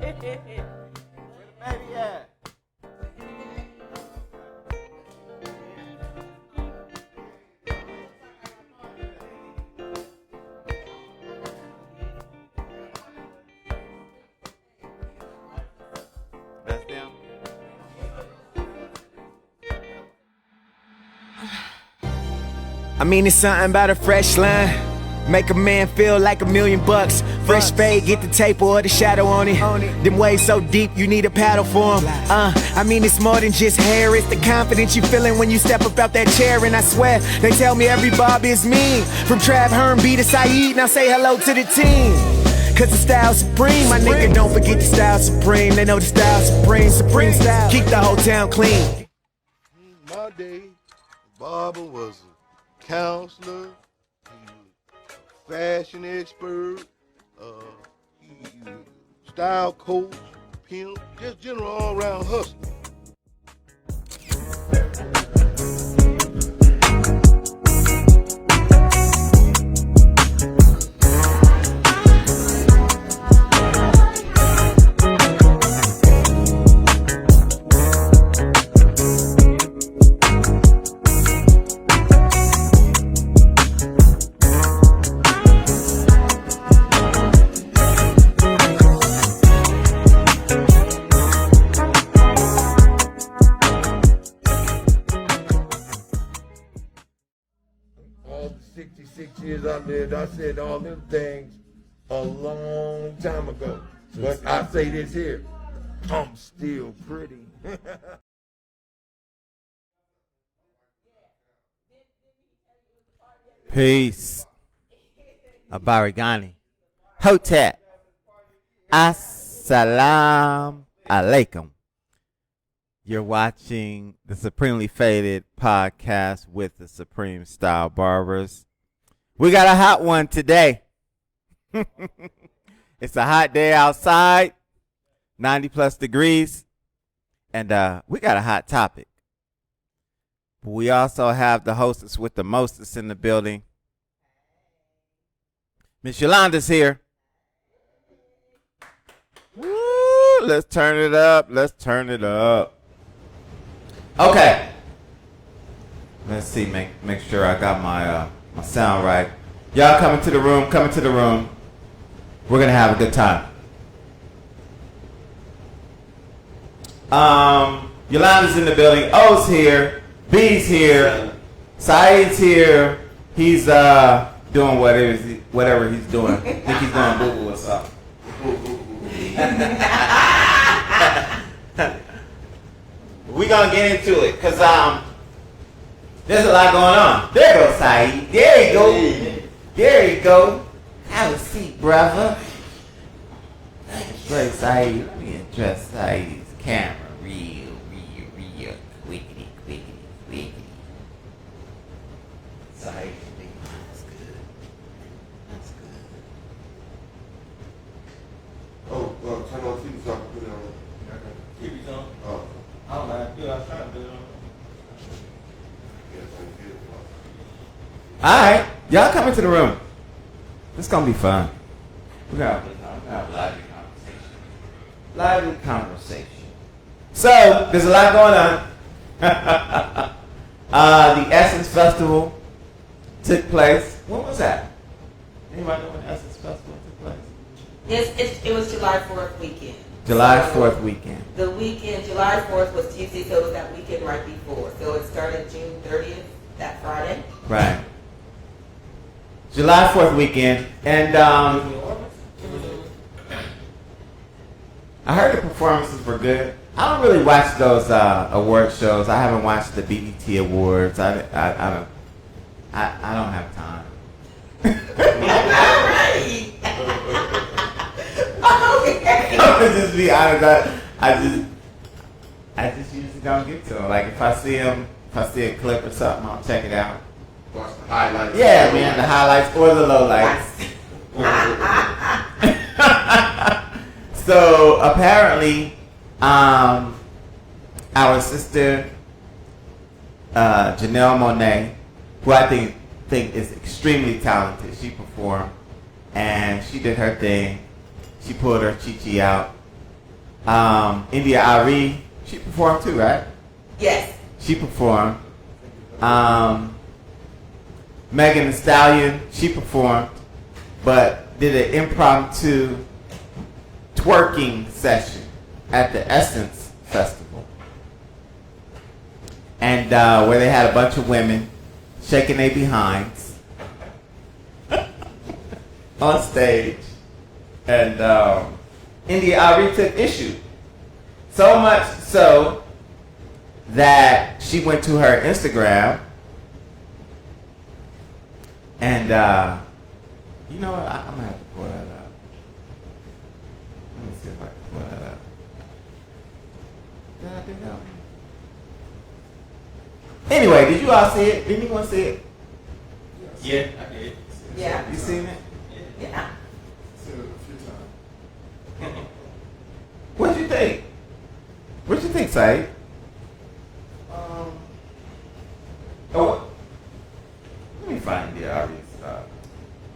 baby at? That's them. I mean, it's something about a fresh line. Make a man feel like $1,000,000. Fresh fade, get the tape or the shadow on it. Them waves so deep, you need a paddle for them. I mean, it's more than just hair. It's the confidence you feeling when you step up out that chair. And I swear, they tell me every barber is mean. From Trav, Herman, B to Sayyid, now say hello to the team. Cause the style supreme, my nigga, don't forget the style supreme. They know the style supreme, supreme style. Keep the whole town clean. My day, barber was a counselor. Fashion expert, style coach, pimp, just general all-around hustler. All the 66 years I lived, I said all them things a long time ago. But I say this here, I'm still pretty. Peace. Abarigani. Hotep. Assalamu alaikum. You're watching the Supremely Faded podcast with the Supreme Style Barbers. We got a hot one today. It's a hot day outside, 90 plus degrees, and we got a hot topic. But we also have the hostess with the mostest in the building. Miss Yolanda's here. Woo, let's turn it up. Let's turn it up. Okay. Let's see. Make sure I got my my sound right. Y'all come into the room. Come into the room. We're gonna have a good time. Yolanda's in the building. O's here. B's here. Sayyid's here. He's doing whatever he's doing. I think he's doing boo boo or something. We're gonna get into it because there's a lot going on. There goes Sayyid. There you go. There you go. Have a seat, brother. Great, Sayyid. Let me address Sayyid's camera real quickly. Sayyid, that's good. That's good. Oh, turn on TV so I can put it on. TV's on? Oh. I don't know. Yeah, I was trying to put it on. Alright, y'all come into the room. It's gonna be fun. We're gonna have a lively conversation. So, there's a lot going on. The Essence Festival took place. When was that? Anybody know when the Essence Festival took place? It was July 4th weekend. July 4th weekend. The weekend, July 4th was Tuesday, so it was that weekend right before. So it started June 30th, that Friday. Right. July 4th weekend. And I heard the performances were good. I don't really watch those award shows. I haven't watched the BET Awards. I don't have time. Alright. Okay. I'm gonna just be honest. I just usually don't get to them. Like if I see a clip or something, I'll check it out. Watch the highlights. Yeah, man, the highlights or the lowlights. So apparently, our sister Janelle Monae, who I think is extremely talented, she performed and she did her thing. She pulled her chi-chi out India Arie, she performed too, right? Yes. She performed. Megan Thee Stallion, she performed, but did an impromptu twerking session at the Essence Festival. And where they had a bunch of women shaking their behinds on stage. And India Arie took issue. So much so that she went to her Instagram and you know what? I'm gonna have to pull that up. Let me see if I can pull that up. Did I do that one? Anyway, did you all see it? Did anyone see it? Yeah, I did. Yeah. You seen it? Yeah. Seen it a few times. What'd you think? What'd you think, Sayyid? Oh, let me find the Arie's stuff.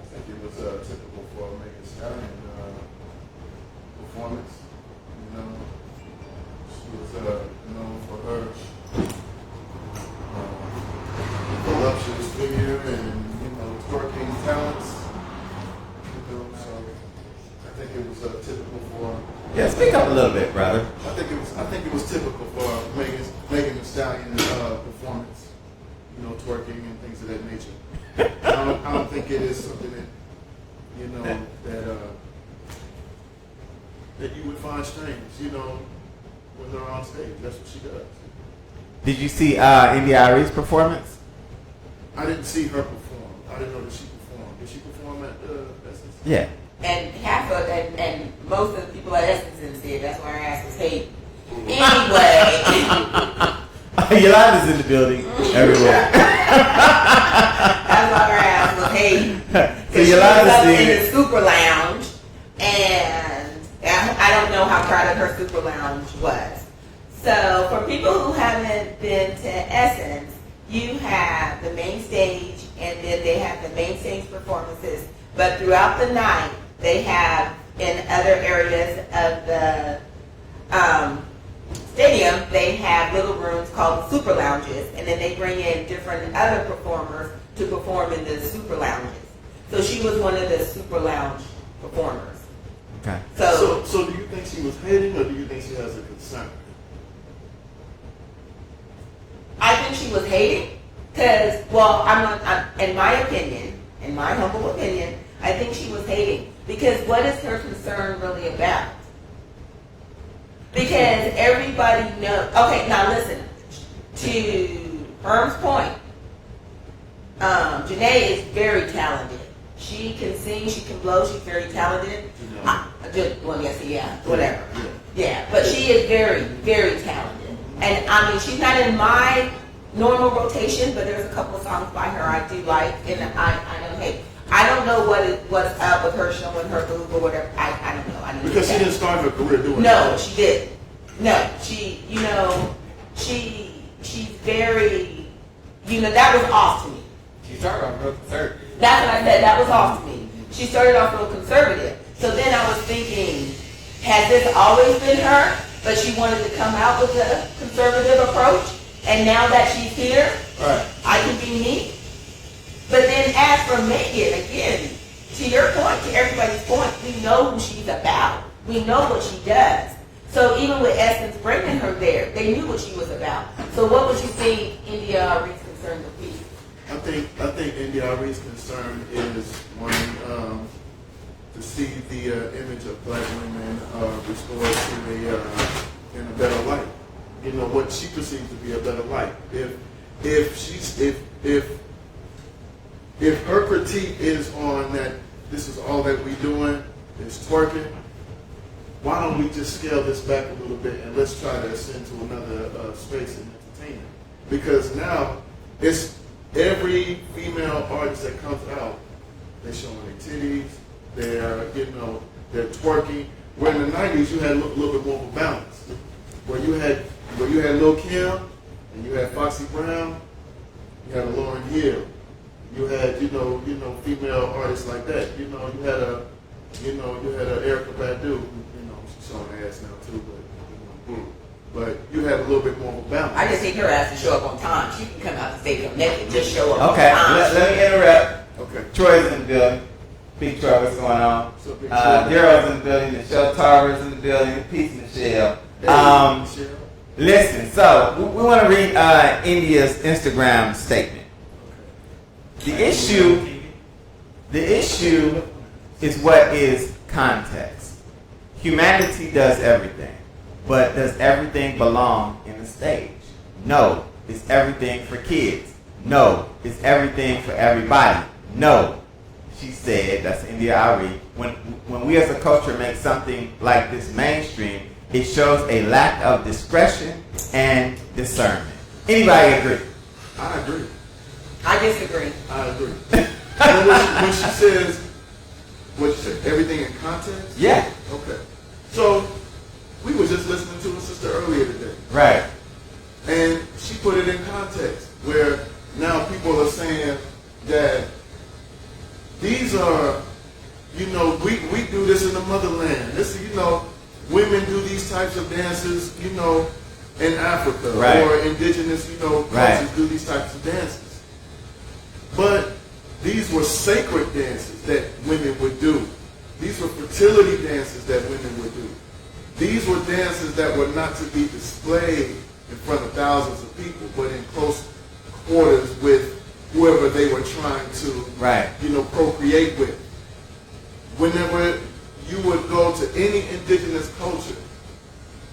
I think it was typical for a Megan Stallion performance. You know, she was known for her voluptuous figure and twerking talents. So I think it was typical for. Yeah, speak up a little bit, brother. I think it was typical for Megan Thee Stallion performance. Twerking and things of that nature. I don't think it is something that that you would find strange. When they're on stage, that's what she does. Did you see India Arie's performance? I didn't see her perform. I didn't know that she performed. Did she perform at Essence? Yeah. And and most of the people at Essence didn't see it. That's why I asked was hate. Anyway. Yolanda's in the building everywhere. That's why I asked was hate. So Yolanda's in in the super lounge, and I don't know how crowded her super lounge was. So for people who haven't been to Essence, you have the main stage, and then they have the main stage performances. But throughout the night, they have in other areas of the stadium, they have little rooms called super lounges, and then they bring in different other performers to perform in the super lounges. So she was one of the super lounge performers. Okay. So do you think she was hating, or do you think she has a concern? I think she was hating, because, well, in my opinion, in my humble opinion, I think she was hating. Because what is her concern really about? Because everybody knows. Okay, now listen. To Herm's point, Janelle is very talented. She can sing, she can blow, she's very talented. Whatever. Yeah, but she is very, very talented. And I mean, she's not in my normal rotation, but there's a couple of songs by her I do like, and I know, hey, I don't know what's up with her showing her boob or whatever. I don't know. Because she didn't start her career doing that. No, that. she didn't. No, she's very, that was off to me. She started off real conservative. That's what I said. That was off to me. She started off real conservative. So then I was thinking, has this always been her? But she wanted to come out with a conservative approach, and now that she's here, right, I can be me. But then as for Megan, again, to your point, to everybody's point, we know who she's about. We know what she does. So even with Essence bringing her there, they knew what she was about. So what would you think India Arie's concern would be? I think India Arie's concern is one, to see the image of black women restored to in a better light. What she perceives to be a better light. If her critique is on that, this is all that we doing is twerking, why don't we just scale this back a little bit and let's try to ascend to another space in entertainment? Because now it's every female artist that comes out, they're showing their titties, they're twerking. Where in the 90s you had a little bit more of a balance, where you had Lil' Kim and you had Foxy Brown, you had a Lauryn Hill, you had female artists like that. You had a Erykah Badu, she's showing ass now too, but But you had a little bit more of a balance. I just need her ass to show up on time. She can come out the stadium naked, just show up Okay, on time. let me interrupt. Okay. Troy's in the building. Big Troy, what's going on? So Big Troy. Daryl's in the building. Michelle Tarver's in the building. Peace, Michelle. Michelle. Listen, so we want to read India's Instagram statement. The issue is what is context. Humanity does everything, but does everything belong in the stage? No. Is everything for kids? No. Is everything for everybody? No. She said, that's India Arie, when we as a culture make something like this mainstream, it shows a lack of discretion and discernment. Anybody agree? I agree. I disagree. I agree. when she says, what you said, everything in context? Yeah. Okay. So, we were just listening to a sister earlier today. Right. And she put it in context, where now people are saying that these are, we do this in the motherland. This, women do these types of dances, in Africa. Right. Or indigenous, cultures do these types of dances. But these were sacred dances that women would do. These were fertility dances that women would do. These were dances that were not to be displayed in front of thousands of people, but in close quarters with whoever they were trying to, procreate with. Whenever you would go to any indigenous culture,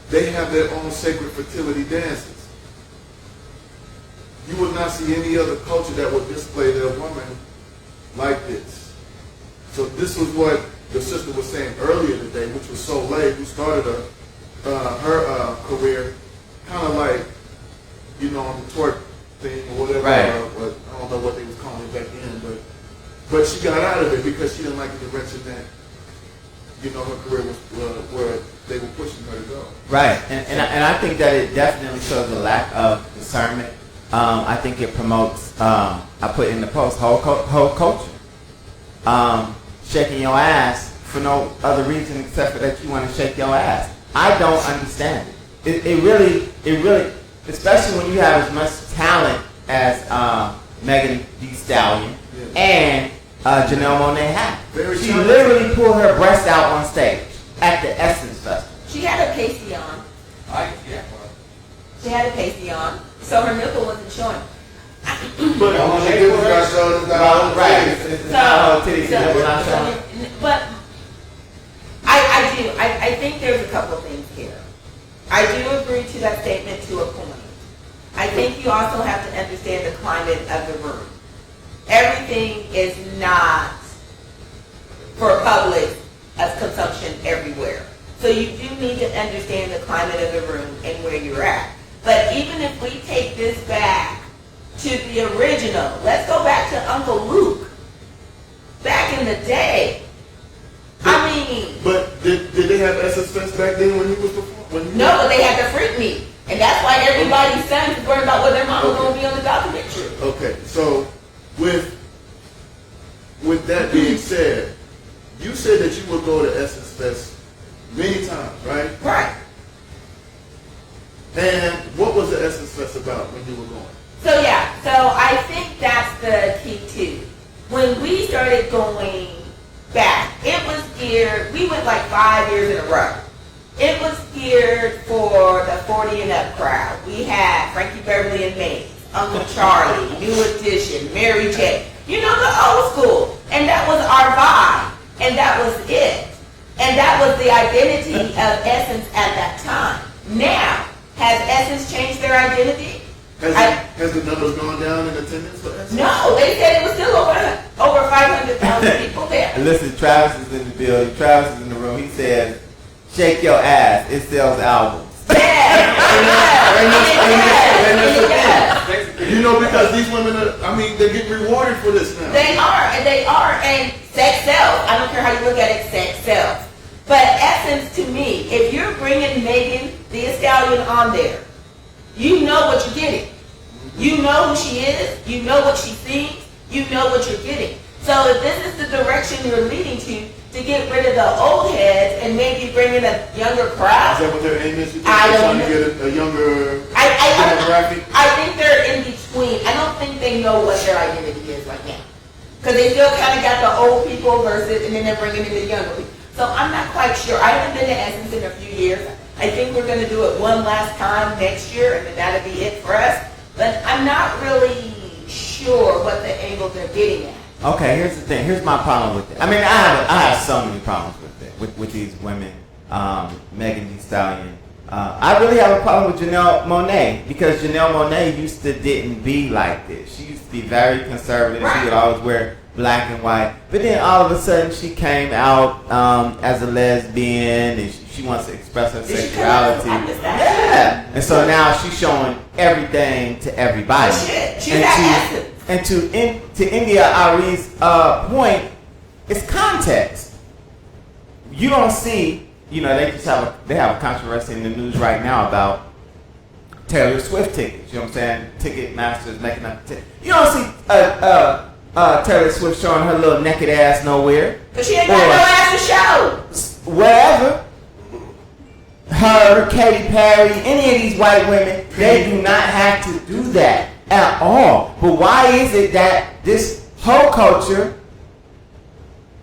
they have their own sacred fertility dances. You would not see any other culture that would display their woman like this. So this was what the sister was saying earlier today, which was Soleil, who started her career kind of like, on the twerk thing or whatever. Right. I don't know what they was calling it back then, but she got out of it because she didn't like the direction that, her career was where they were pushing her to go. Right, and I think that it definitely shows a lack of discernment. I think it promotes, I put in the post, whole culture. Shaking your ass for no other reason except for that you want to shake your ass. I don't understand it. It really, especially when you have as much talent as Megan Thee Stallion and Janelle Monae had. She literally pulled her breast out on stage at the Essence Festival. She had a pasty on. She had a pasty on, so her nipple wasn't showing. But But I think there's a couple of things here. I do agree to that statement to a point. I think you also have to understand the climate of the room. Everything is not for public as consumption everywhere. So you do need to understand the climate of the room and where you're at. But even if we take this back to the original, let's go back to Uncle Luke. Back in the day. But did they have Essence Fest back then when he was performing? No, but they had the freak meet. And that's why everybody's son is worried about whether their mama going to be on the documentary. Okay, so with that being said, you said that you would go to Essence Fest many times, right? Right. And what was the Essence Fest about when you were going? So I think that's the key too. When we started going back, it was geared, we went like 5 years in a row. It was geared for the 40 and up crowd. We had Frankie Beverly and Maze, Uncle Charlie, New Edition, Mary J. The old school. And that was our vibe. And that was it. And that was the identity of Essence at that time. Now, has Essence changed their identity? Has the numbers gone down in attendance for Essence? No, they said it was still over 500,000 people there. Listen, Travis is in the building. Travis is in the room. He says, shake your ass. It sells albums. Because these women they're getting rewarded for this now. They are, and sex sells. I don't care how you look at it, sex sells. But Essence, to me, if you're bringing Megan Thee Stallion on there, you know what you're getting. You know who she is. You know what she sings. You know what you're getting. So if this is the direction you're leading to get rid of the old heads and maybe bring in a younger crowd. Is that what their aim is? You think I they're don't trying to know. get a younger demographic? I think they're in between. I don't think they know what their identity is right now. Because they still kind of got the old people versus, and then they're bringing in the younger people. So I'm not quite sure. I haven't been to Essence in a few years. I think we're going to do it one last time next year, and then that'll be it for us. But I'm not really sure what the angle they're getting at. Okay, here's the thing. Here's my problem with it. I mean, I have so many problems with it, with these women, Megan Thee Stallion. I really have a problem with Janelle Monae because Janelle Monae used to didn't be like this. She used to be very conservative. She would always wear black and white. But then all of a sudden she came out as a lesbian and she wants to express her sexuality. Yeah. And so now she's showing everything to everybody. Oh, shit. She's that essence. And to India Arie's point, it's context. You don't see, you know, they have a controversy in the news right now about Taylor Swift tickets. You know what I'm saying? Ticketmasters making up tickets. You don't see Taylor Swift showing her little naked ass nowhere. Because she ain't got no ass to show. Wherever. Her, Katy Perry, any of these white women, they do not have to do that at all. But why is it that this whole culture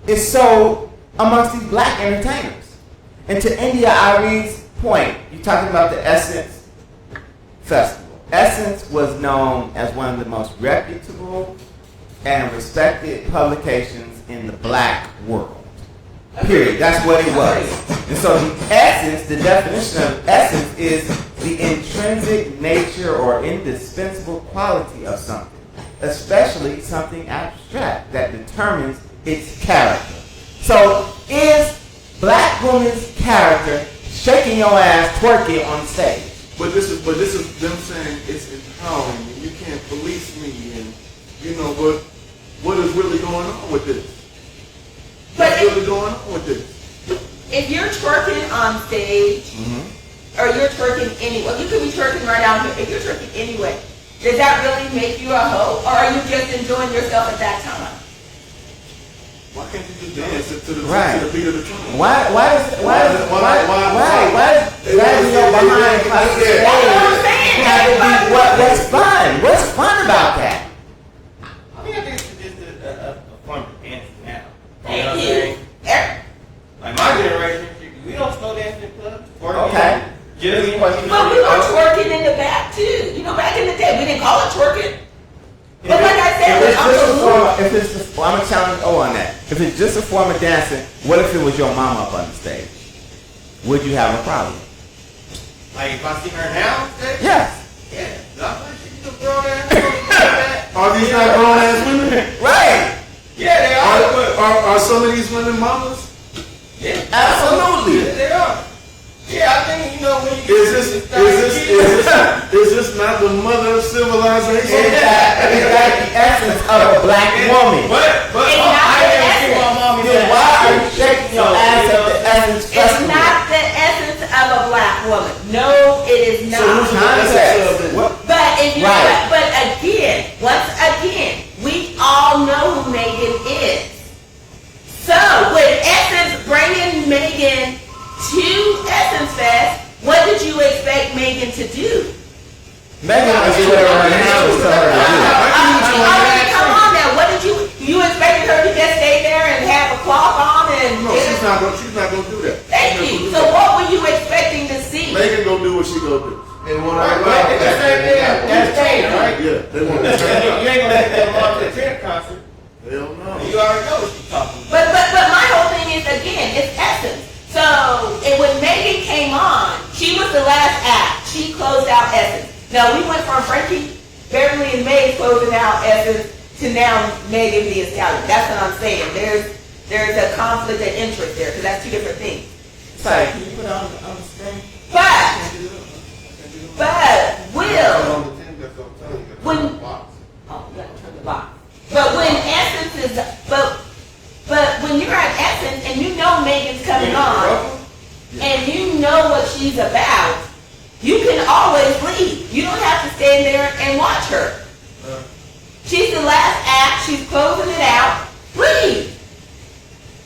is so amongst these black entertainers? And to India Arie's point, you're talking about the Essence Festival. Essence was known as one of the most reputable and respected publications in the black world. Period. That's what it was. And so the essence, the definition of essence is the intrinsic nature or indispensable quality of something, especially something abstract that determines its character. So is black woman's character shaking your ass, twerking on stage? But this is them saying it's empowering and you can't police me and you know what is really going on with this? What's really going on with this? If you're twerking on stage, or you're twerking anyway, you could be twerking right out here. If you're twerking anyway, does that really make you a hoe, or are you just enjoying yourself at that time? Why can't you just dance to the beat of the drum? Why is dragging your behind across the stage? What's fun? What's fun about that? I mean, I think it's just a fun dance now. Thank you. Like my generation, we don't slow dance in clubs. Okay. But we were twerking in the back too. You know, back in the day, we didn't call it twerking. But like I said, I'm gonna challenge on that. If it's just a form of dancing, what if it was your mama up on the stage? Would you have a problem? Like if I see her now, Yes. yeah, I'm like, she's a grown ass. Are these not grown ass women? Right. Yeah, they are. Are some of these women mamas? Yeah, Absolutely. Yeah, they are. Yeah, I think you know when you Is this not the mother of civilization? Is that the essence of a black woman? But It's not I the never see essence. my mom Then why are you shaking your ass at the Essence It's Festival? not the essence of a black woman. No, it is So who's the not. essence of it? But if you Right. but again, once again, we all know who Megan is. So with Essence bringing Megan to Essence Fest, what did you expect Megan to do? Megan was whatever her hand was telling her to do. Come on now, what did you expected her to just stay there and have a cloth on and No, she's not gonna do that. Thank you. So what were you expecting to see? Megan gonna do what she gonna do. They want to it's the same thing as Taylor, right? Yeah, they want You to. ain't gonna take them off to the Tent concert. Hell no. You already know what she's talking about. But my whole thing is again, it's Essence. So and when Megan came on, she was the last act. She closed out Essence. Now we went from Frankie Beverly and May closing out Essence to now Megan Thee Stallion. That's what I'm saying. There's a conflict of interest there because that's two different things. Sorry, can you put it on the screen? But Will, when you gotta turn the box. But when Essence is but when you're at Essence and you know Megan's coming on and you know what she's about, you can always leave. You don't have to stand there and watch her. She's the last act. She's closing it out. Read.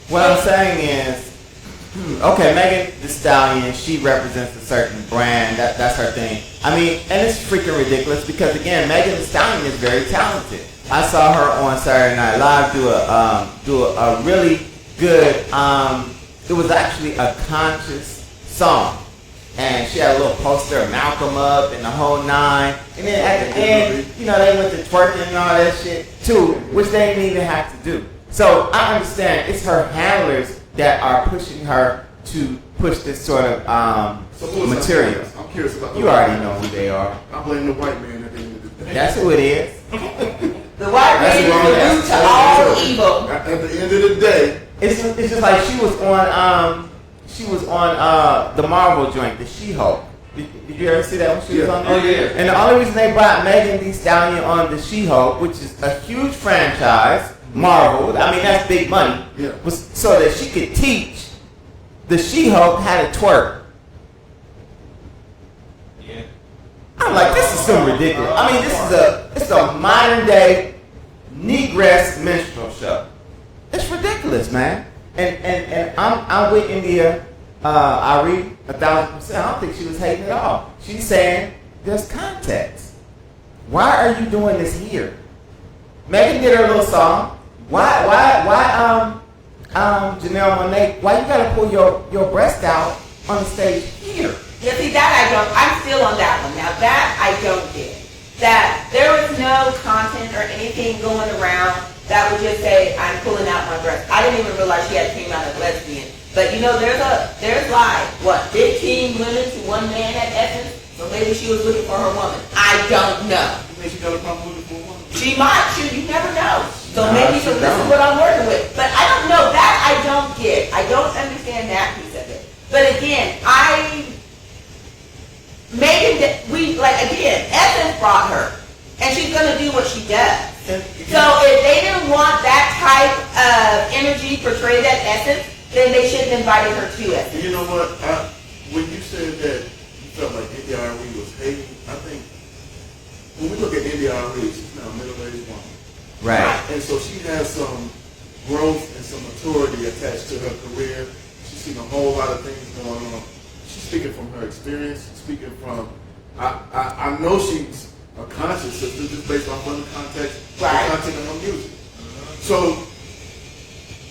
What I'm saying is, okay, Megan Thee Stallion, she represents a certain brand. That's her thing. I mean, and it's freaking ridiculous because again, Megan Thee Stallion is very talented. I saw her on Saturday Night Live do a really good. It was actually a conscious song, and she had a little poster of Malcolm up and the whole nine. And then at the end, you know, they went to twerking and all that shit too, which they didn't even have to do. So I understand it's her handlers that are pushing her to push this sort of material. I'm curious about You already know who they are. I blame the white man at the end of the day. That's who it is. The white man is the root to all evil. At the end of the day, It's just like she was on the Marvel joint, the She-Hulk. Did you ever see that when she was on there? Oh, yeah. And the only reason they brought Megan Thee Stallion on the She-Hulk, which is a huge franchise, Marvel, I mean that's big money, was so that she could teach the She-Hulk how to twerk. Yeah. I'm like, this is so ridiculous. I mean, it's a modern day Negress minstrel show. It's ridiculous, man. And I'm with India, Arie, 1,000%. I don't think she was hating at all. She's saying there's context. Why are you doing this here? Megan did her little song. Why Janelle Monae, why you gotta pull your breast out on the stage here? Yeah, see, I'm still on that one. Now that I don't get. That there was no content or anything going around that would just say, I'm pulling out my breast. I didn't even realize she had came out as lesbian. But you know, there's like, 15 women to one man at Essence? So maybe she was looking for her woman. I don't know. you think she got a problem looking for a woman? She might, you never know. So No, maybe she this is don't. what I'm working with. But I don't know. That I don't get. I don't understand that piece of it. But again, Essence brought her. And she's going to do what she does. So if they didn't want that type of energy portrayed at Essence, then they shouldn't have invited her to Essence. You know what? When you said that you felt like India Arie was hating, I think when we look at India Arie, she's now a middle-aged woman. Right. And so she has some growth and some maturity attached to her career. She's seen a whole lot of things going on. She's speaking from her experience, speaking from, I know she's a conscious sister just based off of the context, Right. the content of her music. So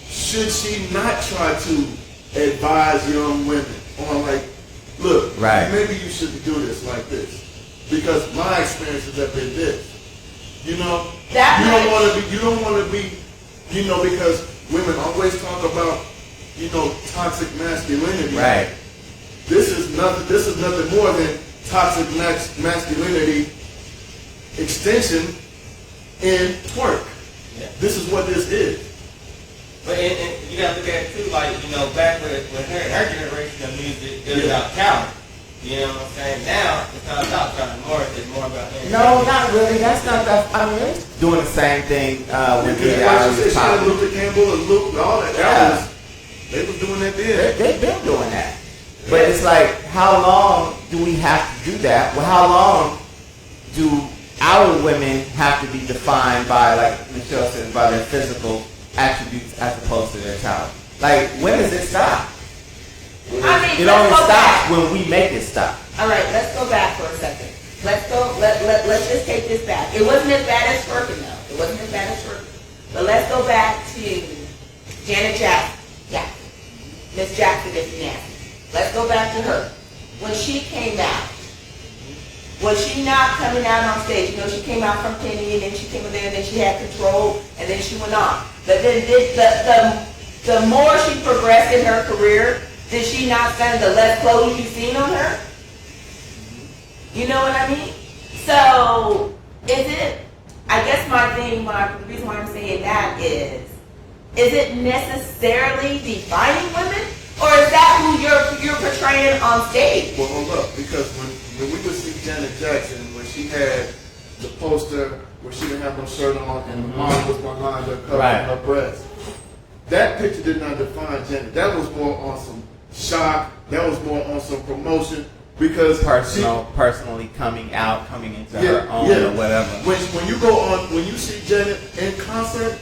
should she not try to advise young women on like, look, Right. maybe you shouldn't do this like this? Because my experiences have been this. You know, That you don't makes- want to be, you know, because women always talk about, you know, toxic masculinity. Right. This is nothing more than toxic masculinity extension in twerk. Yeah. This is what this is. But and you gotta look at it too, like, you know, back with her generation of music, it was about talent. You know what I'm saying? Now, it's not about talent more, it's more about entertainment. No, not really. That's not that. I mean, it's doing the same thing with Because the like she said, Irish she had pop. Luther Campbell and Luke and all that. Yeah. They was doing that then. They've been doing that. But it's like, how long do we have to do that? Well, how long do our women have to be defined by, like Michelle said, by their physical attributes as opposed to their talent? Like, when does it stop? I mean, It let's only go stops back. when we make it stop. All right, let's go back for a second. Let's just take this back. It wasn't as bad as Twerkin, though. It wasn't as bad as Twerkin. But let's go back to Janet Jackson. Miss Jackson is nasty. Let's go back to her. When she came out, was she not coming out on stage? You know, she came out from Penny, and then she came in there, and then she had control, and then she went on. But then the more she progressed in her career, did she not spend the less clothes you've seen on her? You know what I mean? So, I guess the reason why I'm saying that is it necessarily defining women? Or is that who you're portraying on stage? Well, hold up, because when we would see Janet Jackson, when she had the poster where she didn't have no shirt on and the mom was behind her covering Right. her breast, that picture did not define Janet. That was more on some shock. That was more on some promotion because Personally coming into her own or whatever. When you see Janet in concert,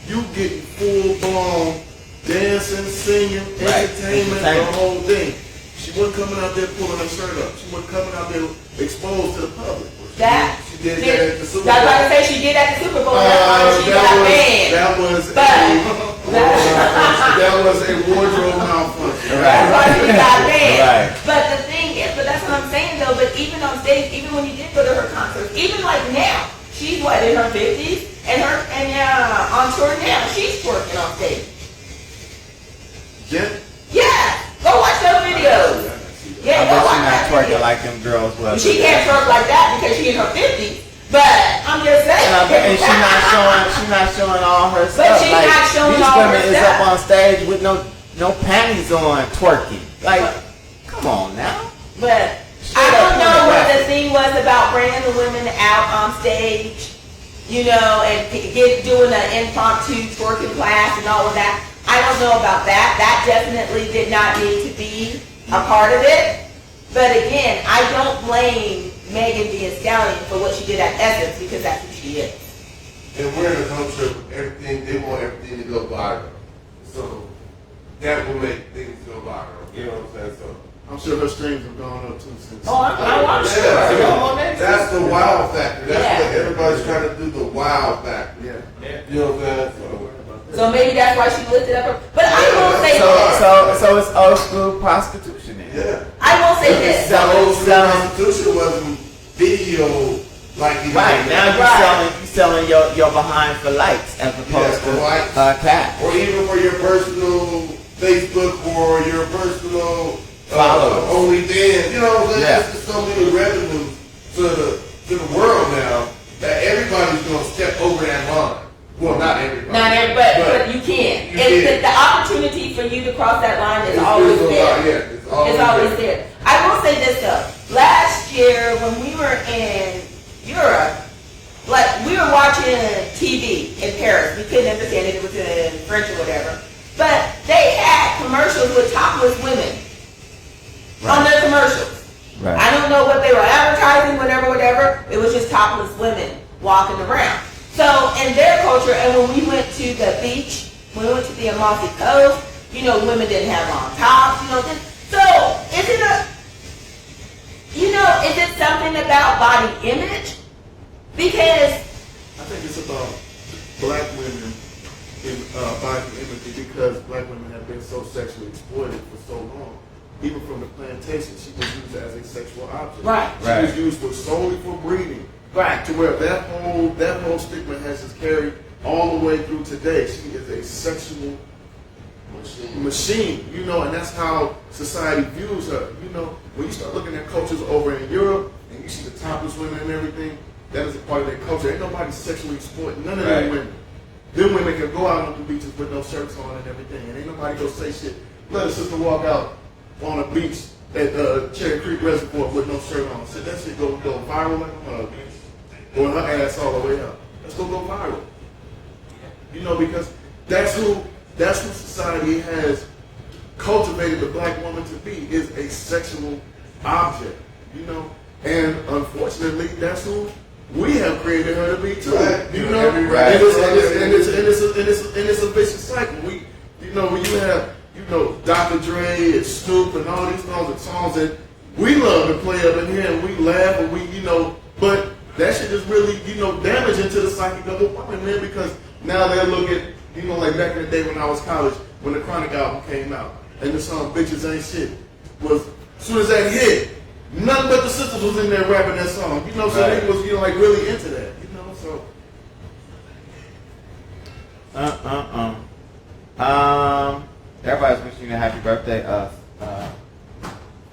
you getting full blown dancing, singing, Right. entertainment, the whole thing. She wasn't coming out there pulling her shirt up. She wasn't coming out there exposed to the public. She did that at the Super Bowl. I was about to say she did at the Super Bowl. That's why she got banned. That was a wardrobe malfunction. That's why she got banned. Right. But the thing is, but that's what I'm saying though. But even on stage, even when you did go to her concerts, even like now, she's what in her 50s, and on tour now, she's twerking on stage. Jen? Yeah, go watch those videos. Yeah, I go bet watch she not that twerking video. like them girls was. She can't twerk like that because she in her 50s. But I'm just saying. And she's not showing all her stuff. she's not showing these all her women is stuff. up on stage with no panties on, twerking. Like, come on now. But I don't know what the thing was about bringing the women out on stage, you know, and doing an impromptu twerking class and all of that. I don't know about that. That definitely did not need to be a part of it. But again, I don't blame Megan Thee Stallion for what she did at Essence because that's who she is. And we're in a culture of everything, they want everything to go viral. So that will make things go viral. You know what I'm saying? So I'm sure her streams have gone up too since. I'm sure. yeah, that's the wow factor. That's Yeah. what everybody's trying to do, the wow factor. Yeah. You know what I'm saying? So maybe that's why she lifted up her. But I will say this. So it's old school prostitution. Yeah. I will say this. The old school Constitution wasn't video like you Right, now you selling your behind for likes as opposed to likes. cash. Or even for your personal Facebook or your personal Followers. OnlyFans. You know what I'm saying? Yeah. There's just so many revenues to the world now that everybody's going to step over that line. Well, not everybody. Not everybody, but you can. The opportunity for you to cross that line is always there. It's always there. I will say this though. Last year when we were in Europe, like we were watching TV in Paris. We couldn't understand it. It was in French or whatever. But they had commercials with topless women on their commercials. Right. I don't know what they were advertising, whatever. It was just topless women walking around. So in their culture, and when we went to the beach, when we went to the Amalfi Coast, you know, women didn't have long tops, you know. So is it something about body image? Because I think it's about black women in body image because black women have been so sexually exploited for so long. Even from the plantation, she was used as a sexual object. Right. She was used solely for breeding. Right. To where that whole stigma has just carried all the way through today. She is a sexual machine, you know, and that's how society views her. You know, when you start looking at cultures over in Europe and you see the topless women and everything, that is a part of their culture. Ain't nobody sexually exploiting none of them women. Them women can go out on the beaches with no shirts on and everything, and ain't nobody go say shit. Let a sister walk out on a beach at Cherry Creek Reservoir with no shirt on. So that shit go viral like a mug. Going her ass all the way up. Let's go viral. You know, because that's who society has cultivated the black woman to be, is a sexual object. You know, and unfortunately, that's who we have created her to be too. Right. You know, and it's a vicious cycle. When you have Dr. Dre and Snoop and all these songs that we love to play up in here and we laugh and but that shit is really, damaging to the psyche of the woman, man, because now they look at, like back in the day when I was college, when the Chronic album came out, and the song Bitches Ain't Shit was, as soon as that hit, nothing but the sisters was in there rapping that song, so they was, like really into that, so. Everybody's wishing you a happy birthday,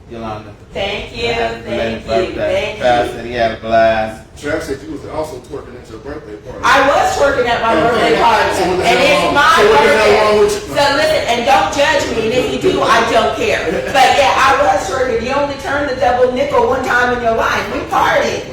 Yolanda. thank you, Thank thank Travis you. said he had a blast. Travis said you was also twerking at your birthday party. I was twerking at my birthday party, and it's my birthday. So listen, and don't judge me, and if you do, I don't care. But yeah, I was twerking. You only turn the double nickel one time in your life. We partied.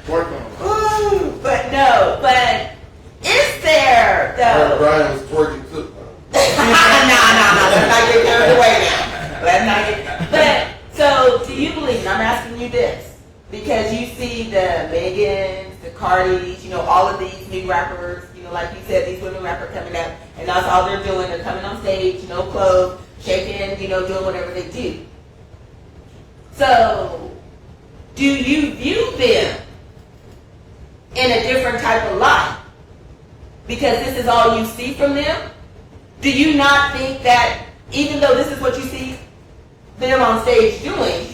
Twerk on. Ooh, but is there though? Brian was twerking too. No, let's not get carried away now. Let's not get. But so, do you believe? And I'm asking you this because you see the Megans, the Cardi's, all of these new rappers, like you said, these women rappers coming up, and that's all they're doing. They're coming on stage, no clothes, shaking, doing whatever they do. So, do you view them in a different type of light? Because this is all you see from them? Do you not think that, even though this is what you see them on stage doing,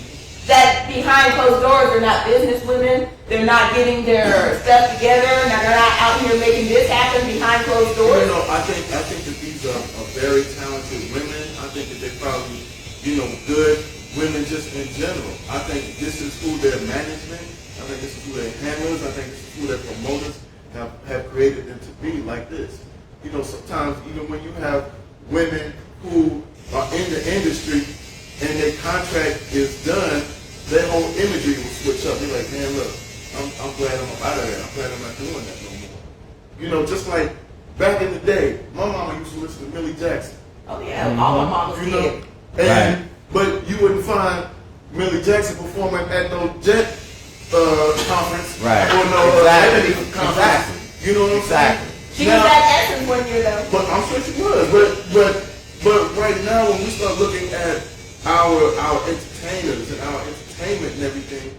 that behind closed doors they're not business women, they're not getting their stuff together, and they're not out here making this happen behind closed doors? I think that these are very talented women. I think that they're probably, good women just in general. I think this is who their management, I think this is who their handlers, I think this is who their promoters have created them to be like this. Sometimes even when you have women who are in the industry and their contract is done, their whole imagery will switch up. They're like, man, look, I'm glad I'm out of there. I'm glad I'm not doing that no more. Just like back in the day, my mama used to listen to Millie Jackson. Oh yeah, all my mamas did. And but you wouldn't find Millie Jackson performing at no Jet conference or no Kennedy conference. Exactly. You know what I'm saying? She was at Essence 1 year though. But I'm sure she was. But right now, when we start looking at our entertainers and our entertainment and everything,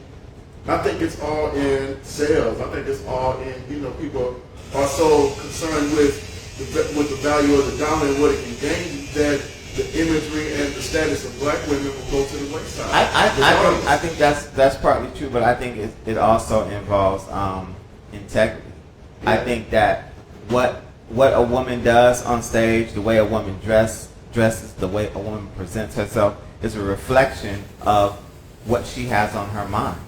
I think it's all in sales. I think it's all in, people are so concerned with the value of the dollar and what it can gain that the imagery and the status of black women will go to the wayside. I think that's partly true, but I think it also involves integrity. Yeah. I think that what a woman does on stage, the way a woman dresses, the way a woman presents herself, is a reflection of what she has on her mind.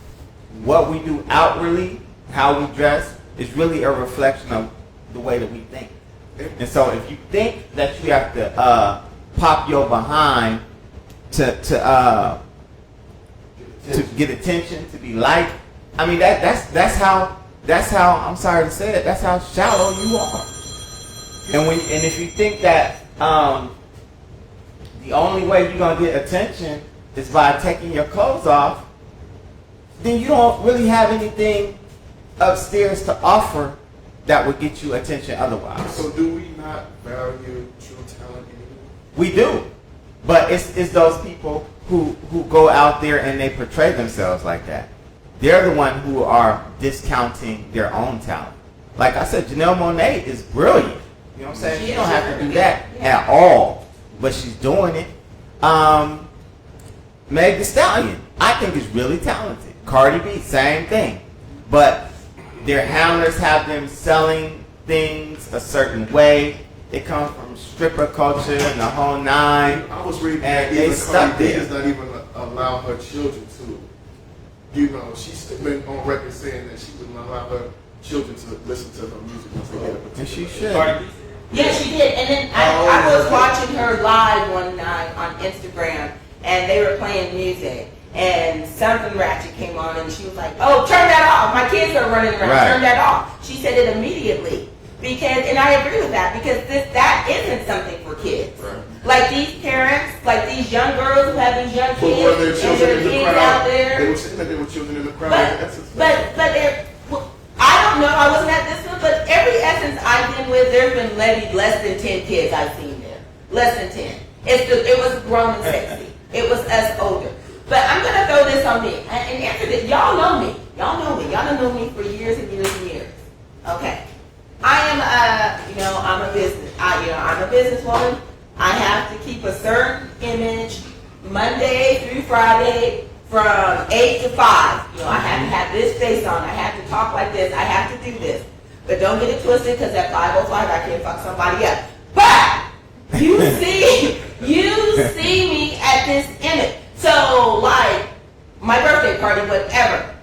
What we do outwardly, how we dress, is really a reflection of the way that we think. And so if you think that you have to pop your behind to get attention, to be liked, I mean that's how I'm sorry to say it, that's how shallow you are. And if you think that the only way you're gonna get attention is by taking your clothes off, then you don't really have anything upstairs to offer that would get you attention otherwise. So do we not value true talent anymore? We do. But it's those people who go out there and they portray themselves like that. They're the one who are discounting their own talent. Like I said, Janelle Monae is brilliant. You know what I'm saying? She don't have to do that at all. But she's doing it. Meg Thee Stallion, I think is really talented. Cardi B, same thing. But their handlers have them selling things a certain way. They come from stripper culture and the whole nine. I was reading and that they even stuck Cardi B there. does not even allow her children to. She's been on record saying that she wouldn't allow her children to listen to her music once they get a particular And she age. should. Yeah, she did. And then I was watching her live one night on Instagram, and they were playing music, and something ratchet came on, and she was like, "Oh, turn that off! My kids are running around. Right. Turn that off." She said it immediately and I agree with that because that isn't something for kids. Right. Like these parents, like these young girls who have these young But were there kids and children their in the kids crowd? out there. They were saying that there were children in the crowd. But they're, I don't know. I wasn't at this one, but every Essence I've been with, there's been maybe less than 10 kids I've seen there. Less than 10. It was grown and sexy. It was us older. But I'm gonna throw this on me and answer this. Y'all know me. Y'all know me. Y'all have known me for years and years and years. Okay. I am I'm a business. I'm a businesswoman. I have to keep a certain image Monday through Friday from 8 to 5. I have to have this face on. I have to talk like this. I have to do this. But don't get it twisted because at 5:05 I can fuck somebody up. But you see me at this image. So like my birthday party, whatever.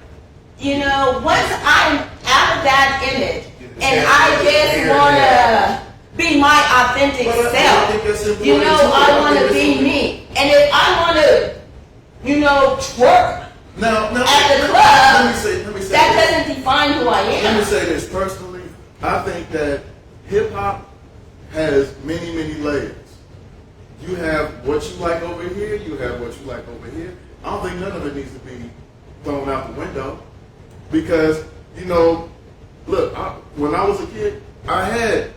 Once I'm out of that image and I just wanna be my authentic self. I wanna be me. And if I wanna twerk now, at the club, let me say that this. doesn't define who I am. Let me say this personally. I think that hip hop has many, many layers. You have what you like over here. You have what you like over here. I don't think none of it needs to be thrown out the window because look, when I was a kid, I had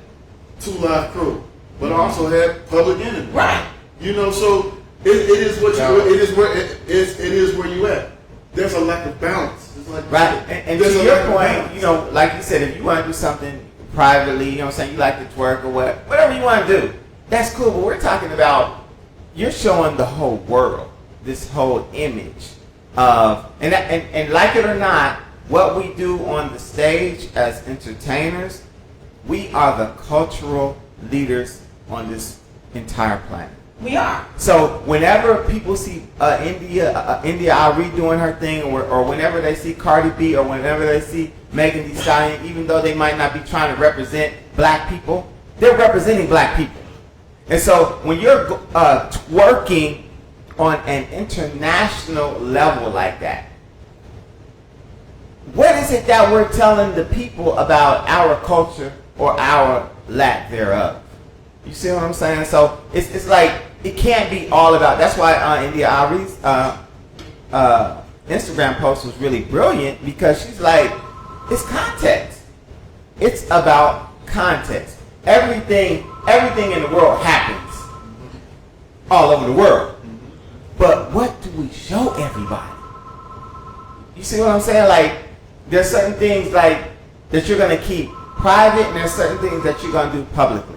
2 Live Crew, but I also had Public Enemy. Right. You know, so it is what you. It is where you at. There's a lack of balance. It's like, Right, and to your point, you know, like you said, if you want to do something privately, you know what I'm saying, you like to twerk or whatever you want to do, that's cool. But we're talking about, you're showing the whole world this whole image of, and like it or not, what we do on the stage as entertainers, we are the cultural leaders on this entire planet. We are. So whenever people see India Arie doing her thing, or whenever they see Cardi B, or whenever they see Megan Thee Stallion, even though they might not be trying to represent black people, they're representing black people. And so when you're twerking on an international level like that, what is it that we're telling the people about our culture or our lack thereof? You see what I'm saying? So it's like, it can't be all about. That's why India Arie's Instagram post was really brilliant, because she's like, it's context. It's about context. Everything in the world happens all over the world. But what do we show everybody? You see what I'm saying? Like, there's certain things like that you're gonna keep private, and there's certain things that you're gonna do publicly.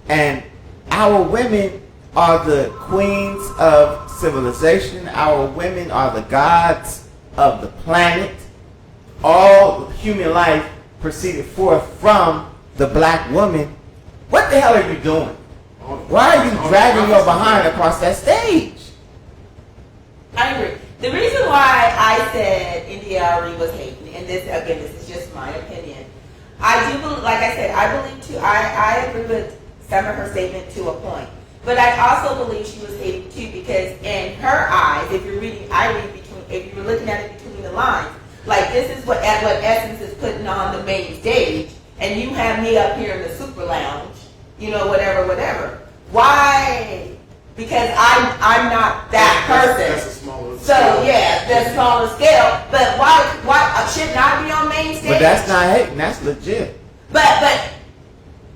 And our women are the queens of civilization. Our women are the gods of the planet. All human life proceeded forth from the black woman. What the hell are you doing? Why are you dragging your behind across that stage? I agree. The reason why I said India Arie was hating, and this is just my opinion. I do believe, like I said, I agree with some of her statement to a point. But I also believe she was hating too, because in her eyes, if you're reading, if you were looking at it between the lines, like, this is what Essence is putting on the main stage, and you have me up here in the super lounge, you know, whatever. Why? Because I'm not that person. That's a smaller so scale. Yeah, that's smaller scale. But why shouldn't I be on main stage? But that's not hating. That's legit. But.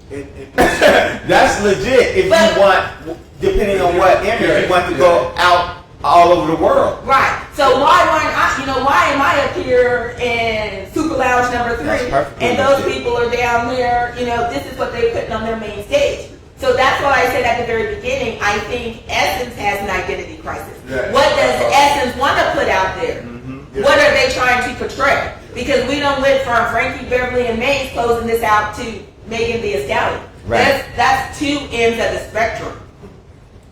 That's legit if you want, depending on what image you want to go out all over the world. Right. So why am I up here in Super Lounge number 3, and those people are down there, this is what they're putting on their main stage. So that's why I said at the very beginning, I think Essence has an identity crisis. Yeah. What does Essence want to put out there? Mm-hmm. Yeah. What are they trying to portray? Because we don't went from Frankie Beverly and Maze closing this out to Megan Thee Stallion. Right. That's 2 ends of the spectrum.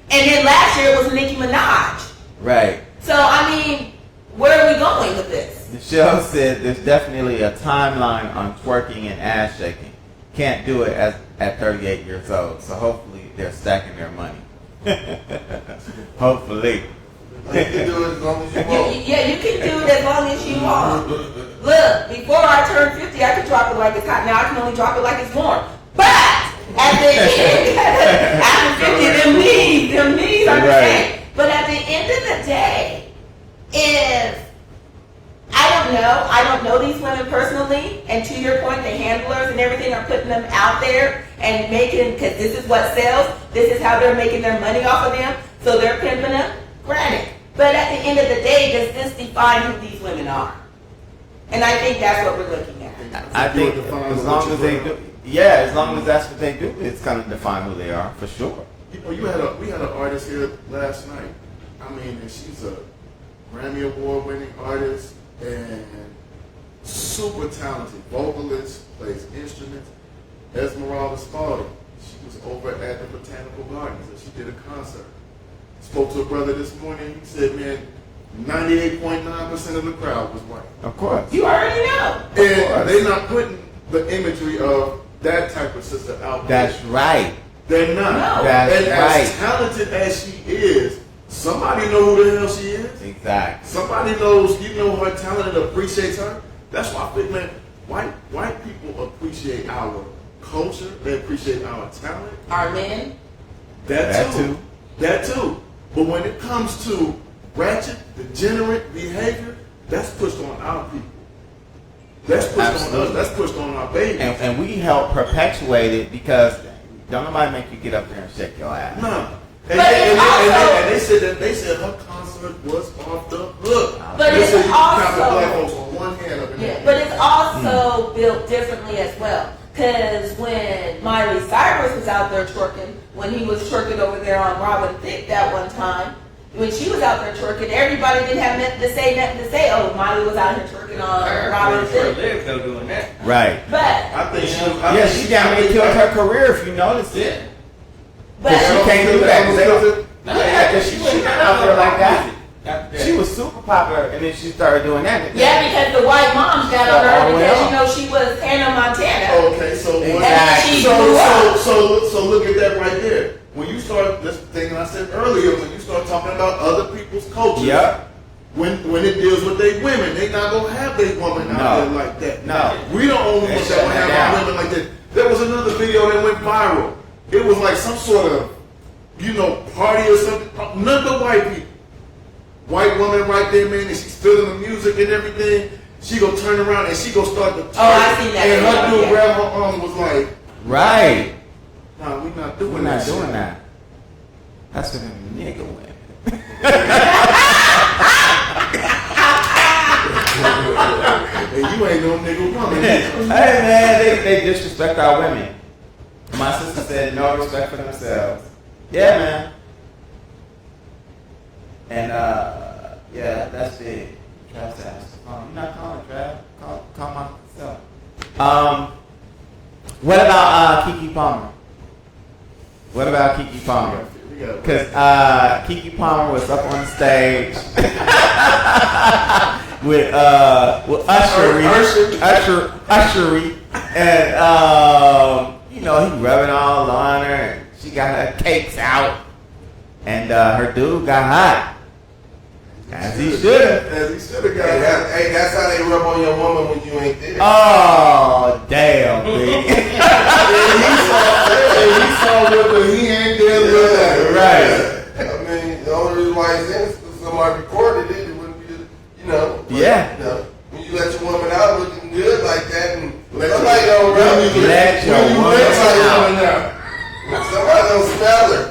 And then last year it was Nicki Minaj. Right. So, I mean, where are we going with this? Michelle said there's definitely a timeline on twerking and ass shaking. Can't do it at 38 years old. So hopefully they're stacking their money. Hopefully. You can do it as long as you want. Yeah, you can do it as long as you want. Look, before I turned 50, I could drop it like it's hot. Now I can only drop it like it's warm. But at the end, after 50, them knees are the same. But at the end of the day, if I don't know these women personally, and to your point, the handlers and everything are putting them out there and making, because this is what sells, this is how they're making their money off of them, so they're pimping them. Granted. But at the end of the day, does this define who these women are? And I think that's what we're looking at. I think as long as they do, as long as that's what they do, it's going to define who they are, for sure. We had an artist here last night. I mean, and she's a Grammy Award winning artist and super talented vocalist, plays instruments. Esmeralda Spalding. She was over at the Botanical Gardens and she did a concert. Spoke to a brother this morning. He said, man, 98.9% of the crowd was white. Of course. You already know. And they're not putting the imagery of that type of sister out there. That's right. They're not. No. That's and right. as talented as she is, somebody know who the hell she is. Exactly. Somebody knows, her talent and appreciates her. That's why I think, man, white people appreciate our culture. They appreciate our talent. Our men. That too. But when it comes to ratchet, degenerate behavior, that's pushed on our people. That's pushed on us. Absolutely. That's pushed on our babies. And we help perpetuate it because don't nobody make you get up there and shake your ass. No. But it's also- And they said her concert was off the hook. But They it's said you count the also- black folks on one hand up in Yeah, there. but it's also built differently as well. Because when Miley Cyrus was out there twerking, when he was twerking over there on Robin Thicke that one time, when she was out there twerking, everybody didn't have nothing to say. Oh, Miley was out here twerking on Robin For Thicke. lyrics though doing that. Right. But I think she was. Yeah, she got me killed her career if you notice it. but She can't do that. 'Cause they don't- No, Yeah, because she went out there like that. After She was super popular, and then she started doing that. yeah, because the white moms got on her Oh, because well. you know she was Hannah Montana. Okay, so Exactly. so look at that right there. When you start this thing I said earlier, when you start talking about other people's cultures, Yep. when it deals with their women, they not gonna have their woman out No. there like that. No. We the only They ones that shut will it have down. our women like that. There was another video that went viral. It was like some sort of, party or something. None but white people. White woman right there, man, and she's feeling the music and everything. She gonna turn around and she gonna start to. Oh, I seen that And her video, dude yeah. grab her arm and was like, Right. "Nah, we not doing We're that. not shit." doing that. That's for them nigga women. And you ain't no nigga woman. Hey man, they disrespect our women. My sister said no respect for themselves. Yeah, man. And yeah, that's big. Trav said, you're not calling Trav. Call myself. What about Keke Palmer? What about Keke Palmer? Because Keke Palmer was up on stage with Ushery, and he rubbing all on her, and she got her cakes out, and her dude got hot, as he should have. As he should have got Hey, that. that's how they rub on your woman when you ain't there. Oh damn, baby. He saw it, but he ain't there with that. Right. I mean, the only reason why it's in is because somebody recorded it. It wouldn't be, but, Yeah. When you let your woman out looking good like that, and somebody don't rub you. Let your woman out. Somebody don't smell her.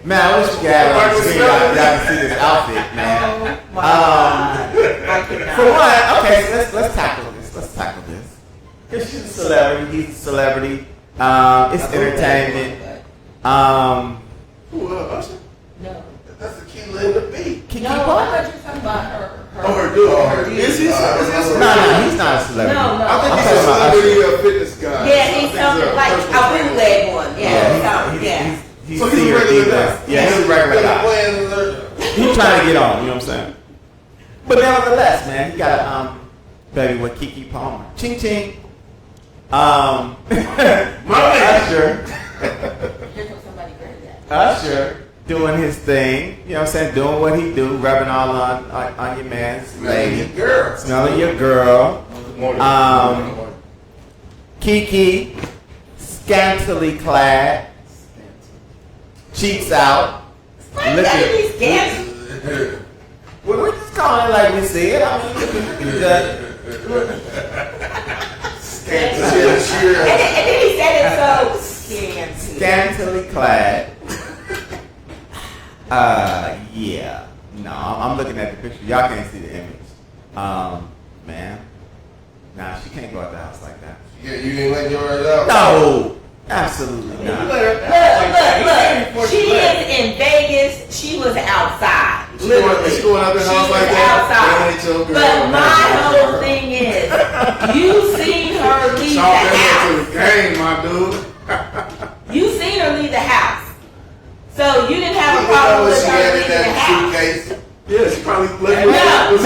Man, I wish you guys on screen. Y'all can see this outfit, man. Oh my God. I cannot. For one, okay, let's tackle this. Let's tackle this. Because she's a celebrity, he's a celebrity. It's entertainment. Who, Usher? No. That's the key in the beat. Keke No, I Palmer? thought you were talking about her. Oh, her dude. Is he? No, he's not a celebrity. No, no. I think I'm he's a talking about celebrity Usher. fitness guy. Yeah, he's something like a bootleg one. Yeah. He's So he's a senior regular divas. guy. Yeah, he's a regular guy. Playing He's trying to get on, you know what I'm saying? But nevertheless, man, he got a baby with Keke Palmer. Ching ching. Usher. Here comes somebody great. Usher doing his thing, you know what I'm saying, doing what he do, rubbing all on your man's lady, girl. smelling your girl. Keke, scantily clad, cheeks out. Why you gotta be scared? Well, we're just calling it like we see it. I mean, And then he said it so scantily clad. Yeah. No, I'm looking at the picture. Y'all can't see the image. Man. Nah, she can't go out the house like that. Yeah, you didn't let yours out. No, absolutely not. Look. She is in Vegas. She was outside. She going out the house like that? That ain't your girl. But my whole thing is, you seen her leave Chalk the that house. up to the game, my dude. You seen her leave the house. So you didn't have a problem with her leaving the house. Yeah, she probably Maybe left.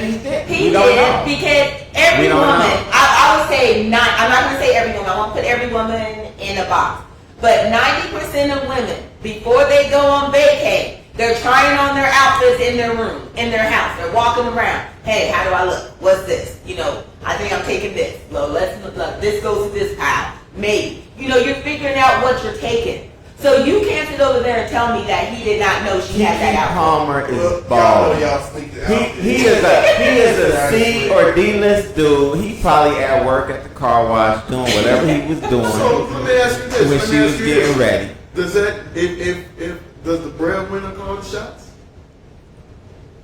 he did. He We don't did know. because every We don't woman, know. I would say not. I'm not going to say every woman. I won't put every woman in a box. But 90% of women, before they go on vacay, they're trying on their outfits in their room, in their house. They're walking around. Hey, how do I look? What's this? I think I'm taking this. Well, let's look. This goes to this pile. Maybe. You're figuring out what you're taking. So you can't sit over there and tell me that he did not know she had that outfit. Palmer is Well, bald. y'all sneak it out. He is a C or D list dude. He probably at work at the car wash doing whatever he was doing So let me ask you this. when let me she ask was you getting this. ready. Does that if does the breadwinner call the shots?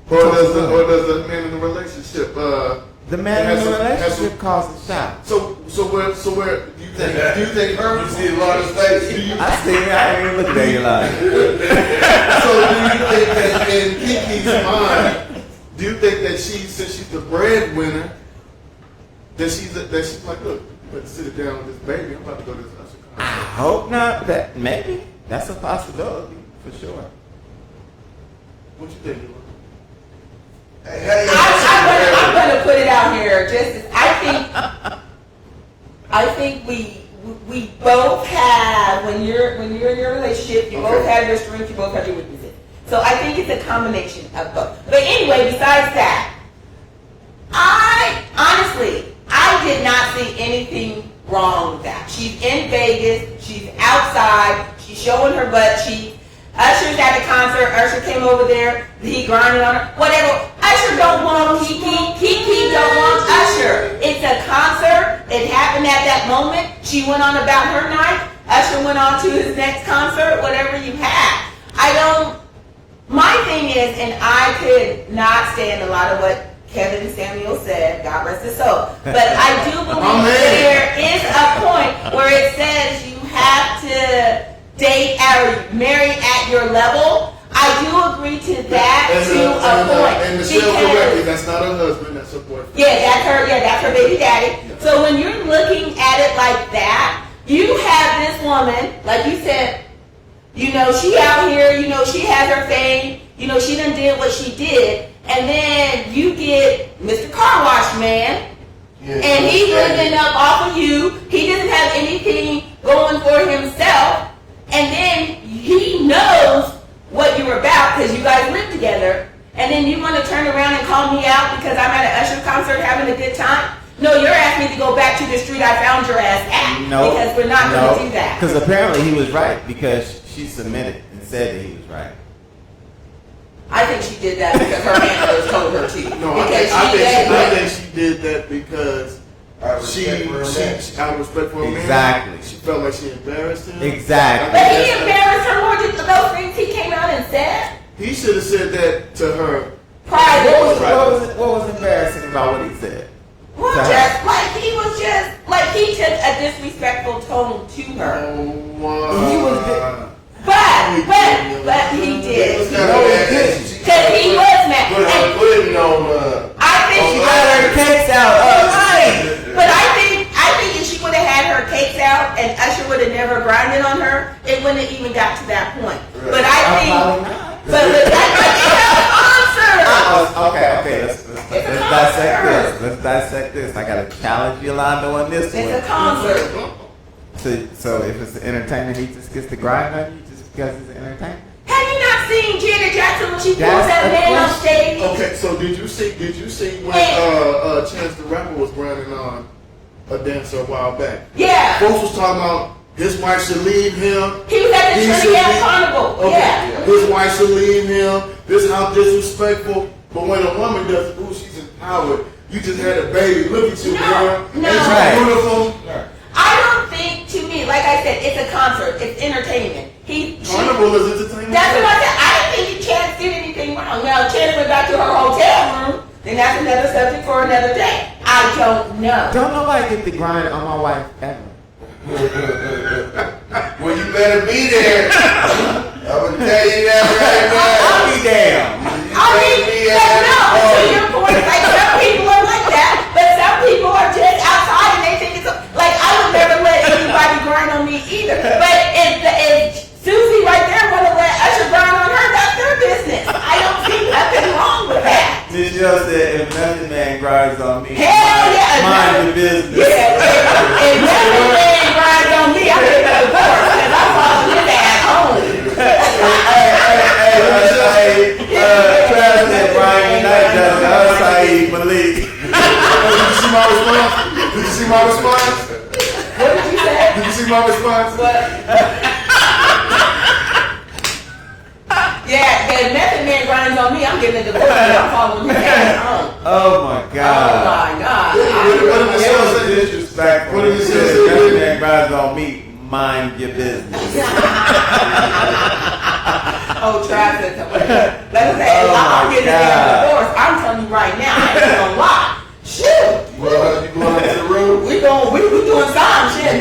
Or does the man in the relationship The man in the has relationship some- calls the shot. So where do you think her You see a lot of states. I see it. I ain't even looking at you like. So do you think that in Kiki's mind, do you think that since she's the breadwinner, that she's like, look, you better sit it down with this baby. I'm about to go to this Usher I concert. hope not. That maybe that's a possibility for sure. What you think, Yolanda? I'm going to put it out here. I think we both have when you're in your relationship, you both have your strengths, you both have your weaknesses. So I think it's a combination of both. But anyway, besides that, I did not see anything wrong with that. She's in Vegas. She's outside. She's showing her butt cheeks. Usher's at the concert. Usher came over there. He grinded on her. Whatever. Usher don't want Kiki. Kiki don't want Usher. It's a concert. It happened at that moment. She went on about her night. Usher went on to his next concert. Whatever you have. My thing is, and I could not stand a lot of what Kevin Samuel said, God rest his soul. But I do believe there is a point where it says you have to date or marry at your level. I do agree to that to a point. And Michelle correctly, that's not her husband, that's her boyfriend. That's her baby daddy. So when you're looking at it like that, you have this woman, like you said, she out here, she has her fame, she done did what she did, and then you get Mr. Car Wash Man, and he's living up off of you. He doesn't have anything going for himself, and then he knows what you're about because you guys live together, and then you want to turn around and call me out because I'm at an Usher concert having a good time? No, you're asking me to go back to the street I found your ass at. No, because we're not going to do that. Because apparently he was right because she submitted and said that he was right. I think she did that because her handlers told her to. No, I think she did that because she out of respect for her man. Exactly. She felt like she embarrassed him. Exactly. But he embarrassed her more than those things he came out and said. He should have said that to her. Privately. What was embarrassing about what he said? Well, he took a disrespectful tone to her. Oh my. He was But he did. Because he was mad. I think She got her cakes out. But I think if she would have had her cakes out and Usher would have never grinded on her, it wouldn't have even got to that point. But I think, but that's a concert. Okay. Let's dissect this. I gotta challenge Yolanda on this one. It's a concert. So if it's an entertainer, he just gets to grind on you just because it's an entertainer. Have you not seen Janet Jackson when she pulls That's that a man on question. stage? Okay, so did you see when Chance the Rapper was grinding on a dancer a while back? Yeah. Folks was talking about his wife should leave him. He was at the Trinidad Carnival. Okay. Yeah. His wife should leave him. This is how disrespectful. But when a woman does it, ooh, she's empowered. You just had a baby. Look at you, girl. No. Ain't Right. you beautiful? I don't think, to me, like I said, it's a concert. It's entertainment. Carnival is entertainment. That's what I said. I didn't think Chance did anything wrong. Now, Chance went back to her hotel room. Then that's another subject for another day. I don't know. Don't nobody get to grind on my wife ever. Well, you better be there. I'm gonna tell you that right now. I'll be damned. I mean, but no, to your point, like some people are like that, but some people are just outside and they think it's like I would never let anybody grind on me either. But if Susie right there want to let Usher grind on her, that's their business. I don't see nothing wrong with that. Miss Joe said, if nothing man grinds on me, Hell yeah. mind the business. Yeah, if nothing man grinds on me, I'm gonna get divorced because I'm following his ass home. Travis said, Brian, Sayyid, Malik. Did you see my response? Did you see my response? What did you say? Did you see my response? What? the Method Man grinds on me, I'm getting a divorce and I'm following his ass home. Oh my Oh God. my God. What did the It show was say? disrespectful. What did the show Said, say? "That man grinds on me. Mind your business." Oh, Travis. Like I said, Oh I'm my getting a God. divorce. I'm telling you right now, I ain't gonna lie. Shoot. You going out to the room? We doing some shit.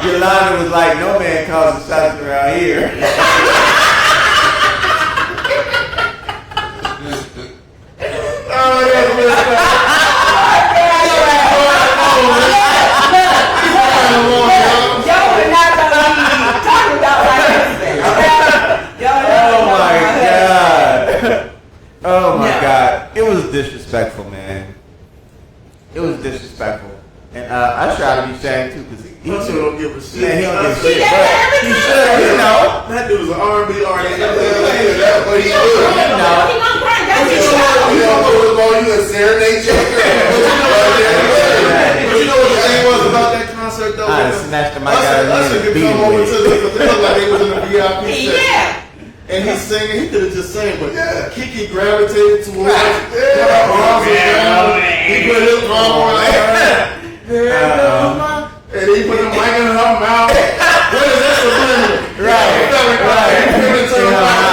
Yolanda was like, "No man calls the shots around here." Y'all are not gonna be talking about my husband. Oh my No. God. It was disrespectful, man. It was disrespectful. And I try to be ashamed too, because he Usher don't give a shit. Man, he don't give a Usher- shit. But he should, you know. That dude's an R&B artist. That's what he do. He gonna cry. That's his show. You don't know what's going on, you a serenade your girl. But you know what the thing was about that concert though? I snatched him. I got Usher him could beat come over with. to the, because they look like they was in the VIP section. Yeah. And he's singing, he could have just sang, but Yeah. Kiki gravitated towards Right. put her arms around, he put his arm around her, and he put the mic in her mouth. What is that subliminal? Right. He put it to her mouth.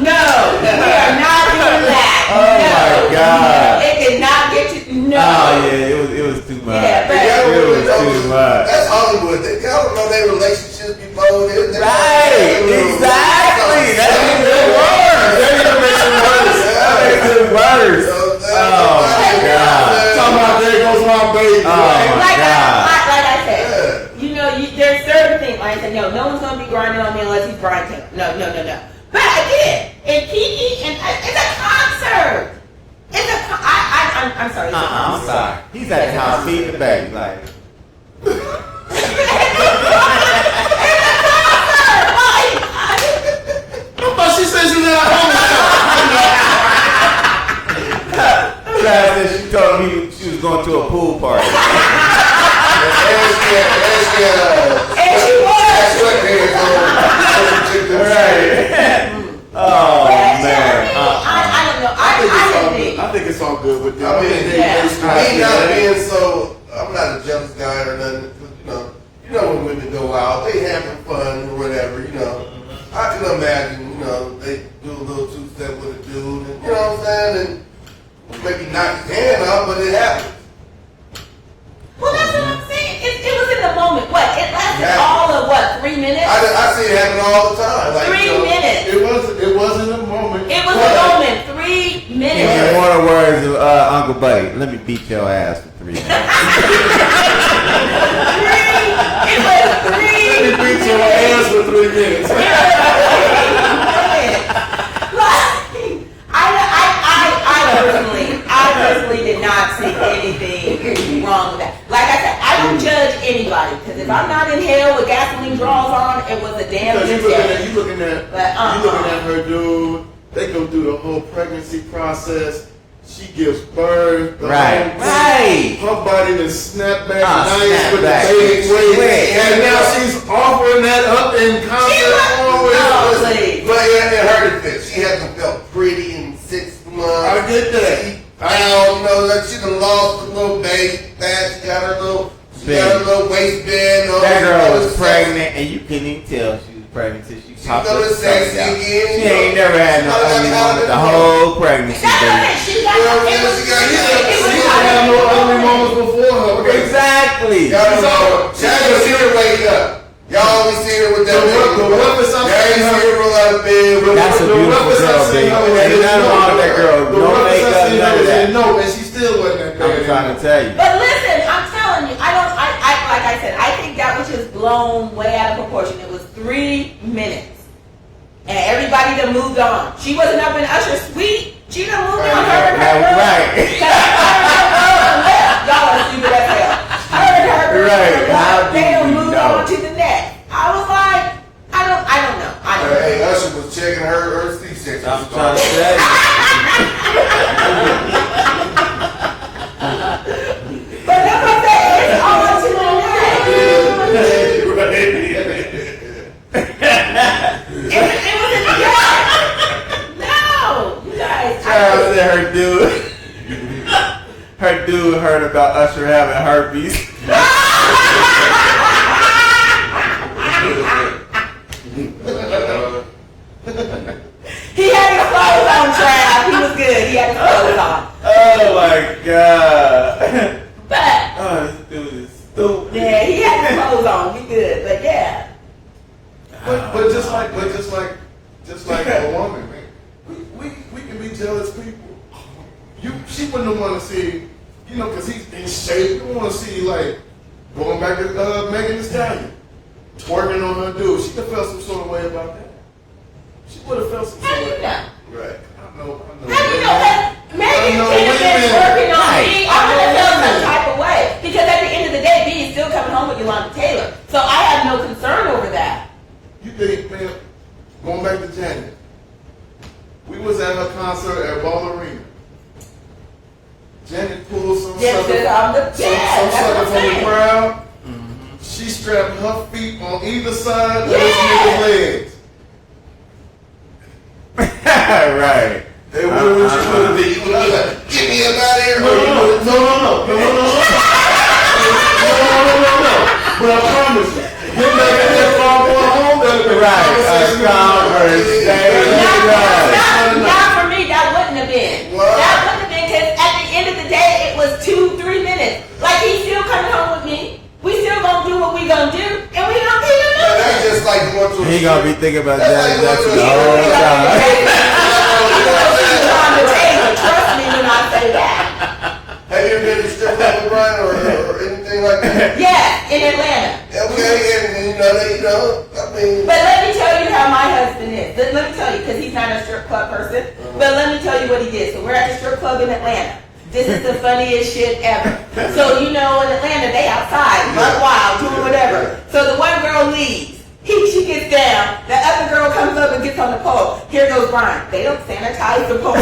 No, we are not doing that. Oh my God. It did not get to, no. Oh yeah, it was too much. Yeah, but- It was too much. That's Hollywood. They don't know their relationships before. Right, exactly. That's even worse. That even makes it worse. That makes it worse. Oh my God. Talking about there goes my baby. Oh my Like God. I said, you know, there's certain things. Like I said, no one's gonna be grinding on me unless he's grinding. No. But again, and Kiki, and it's a concert. I'm sorry. It's a I'm concert. sorry. He's at the house feeding the baby. Like, But she said she was at home. Travis said she told me she was going to a pool party. And she was. Right. Oh man. I don't know. I didn't think. I think it's all good with them. I mean, Yeah. me not being so, I'm not a jealous guy or nothing. You know when women go out, they having fun or whatever. I can imagine. They do a little two-step with a dude, and you know what I'm saying, and maybe knock his hand off, but it happens. Well, that's what I'm saying. It was in the moment. What? It lasted Yeah. all of what? 3 minutes? I see it happen all the time. Like, 3 minutes. It wasn't a moment. It was a moment. 3 minutes. In one of the words of Uncle Buddy, let me beat your ass for 3 minutes. It was 3 He beat your ass for 3 minutes. I personally did not see anything wrong with that. Like I said, I don't judge anybody because if I'm not in hell with gasoline draws on, it was a damn Because good day. you looking at her dude. They go through the whole pregnancy process. She gives birth. The Right. whole thing. Right. Her body then snap back Ah, nice snap with back. the baby Quick. weight. And now she's offering that up in concert. Oh, please. But in her defense, she hasn't felt pretty in 6 months. I get that. Like she done lost a little baby fat. She got her little waistband on. That girl was pregnant, and you couldn't even tell she was pregnant until she popped got up. a sexy She again. ain't never had no ugly moment the whole pregnancy. That's baby. okay. She got it was She got She didn't have no ugly moments before her. Exactly. Y'all don't know. Y'all ain't seen her wake up. Y'all only seen her with that baby. The roughest I've Y'all ain't seen seen her. her roll out of bed. That's a beautiful girl, baby. Ain't nothing wrong with that girl. No makeup, none of that. No, and she still wasn't that bad. I'm trying to tell you. But listen, I'm telling you, like I said, I think that was just blown way out of proportion. It was 3 minutes. And everybody done moved on. She wasn't up in Usher's suite. She done moved on. Her and her girl. Right. Y'all are stupid as hell. Her and her girl. Right. How do They done you moved know? on to the next. I was like, I don't know. Hey, Usher was checking her C-section. I'm trying to tell you. But that's what I said. It's all to the next. heard about Usher having herpes. He had his clothes on, Trav. He was good. He had his clothes on. Oh my god. But Oh, this dude is stupid. yeah, he had his clothes on. We good. But yeah. But just like a woman, man, we can be jealous people. She wouldn't want to see, because he's in shape. You don't want to see like going back to Megan Thee Stallion, twerking on her dude. She could feel some sort of way about that. She would have felt some sort of way. How Right. I know. do you know that? Megan could have been working on me. I would have felt some type of way. Because at the end of the day, B is still coming home with Yolanda Taylor. So I have no concern over that. You think, man, going back to Janet, we was at her concert at Ball Arena. Janet pulled some sucker from the crowd. She strapped her feet on either side of this nigga's legs. Right. Hey, what would you do? You would have like, get me up out of here. No. But I promise you, get back in there from going home, that'll be Right. Not for me, that wouldn't have been. What? That wouldn't have been because at the end of the day, it was 2-3 minutes. Like he's still coming home with me. We still gonna do what we gonna do, and we gonna keep it moving. That's just like going to He gonna be thinking about That's Janet like Jackson going the to whole time. Trust me when I say that. Have you ever been to strip club with Brian or anything like that? Yeah, in Atlanta. Okay, and I mean. But let me tell you how my husband is. Let me tell you, because he's not a strip club person. But let me tell you what he did. So we're at the strip club in Atlanta. This is the funniest shit ever. So in Atlanta, they outside, run wild, doing whatever. So the one girl leaves. She gets down. The other girl comes up and gets on the pole. Here goes Brian. They don't sanitize the pole.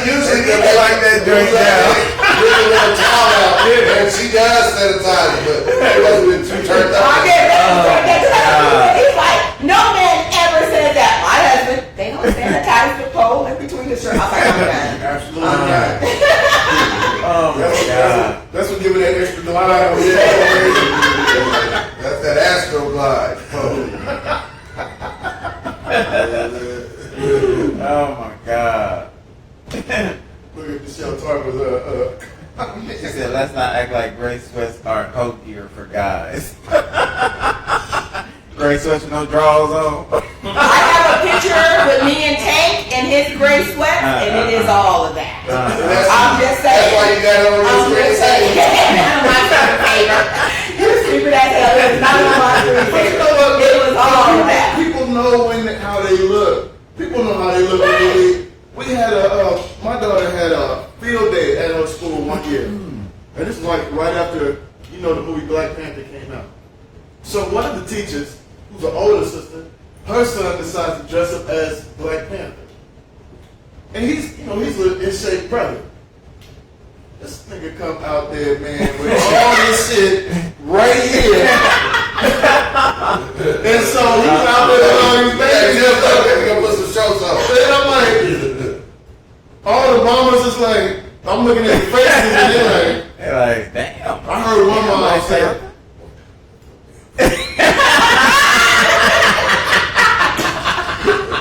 Usually they be like that during that. And she does sanitize it, but it wasn't been too turned up. He's like, no man ever said that. My husband, they don't sanitize the pole in between the shirt. I was like, I'm done. Absolutely not. Oh my god. That's what giving that extra glide. That's that Astro glide. Oh my god. Look at Michelle Tarver's She said, let's not act like gray sweats aren't coat gear for guys. Gray sweats with no drawers on. I have a picture with me and Tank and his gray sweats, and it is all of that. I'm just saying. That's why you got it on your screen. Not on my screensaver. You're stupid as hell. It was not on my screensaver. It was all of that. People know how they look. People know how they look. We had my daughter had a field day at her school one year. And this is like right after, the movie Black Panther came out. So one of the teachers, who's an older sister, her son decides to dress up as Black Panther. And he's an in-shape brother. This nigga come out there, man, with all this shit right here. And so he's out there with all these babies. We're gonna put some shows up. And I'm like, all the mamas is like, I'm looking at the faces and They're like, damn. I heard one mama say,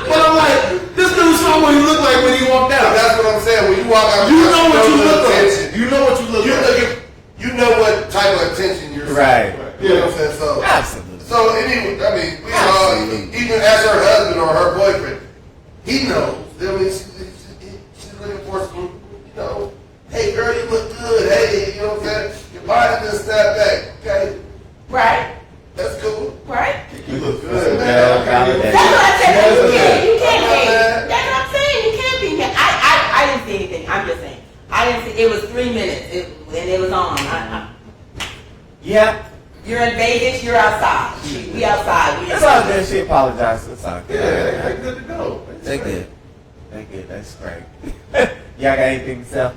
but I'm like, this dude saw what he looked like when he walked out. That's what I'm saying. When you walk out, You know what you look like. You know what you look like. You know what type of attention you're Right. You know what I'm saying? So, Absolutely. so anyway, I mean, we all, even as her husband or her boyfriend, he knows. I mean, she's looking for some, hey girl, you look good. Hey, you know what I'm saying? Your body just snap back. Okay, Right? that's cool. Right? You look good. That's what I said. You can't hate. That's what I'm saying. You can't be mad. I didn't see anything. I'm just saying. I didn't see. It was 3 minutes, and it was on. Yeah. You're in Vegas, you're outside. We outside. It's all good. She apologized. It's all good. Yeah, they good to go. They good. They good. That's great. Y'all got anything to sell?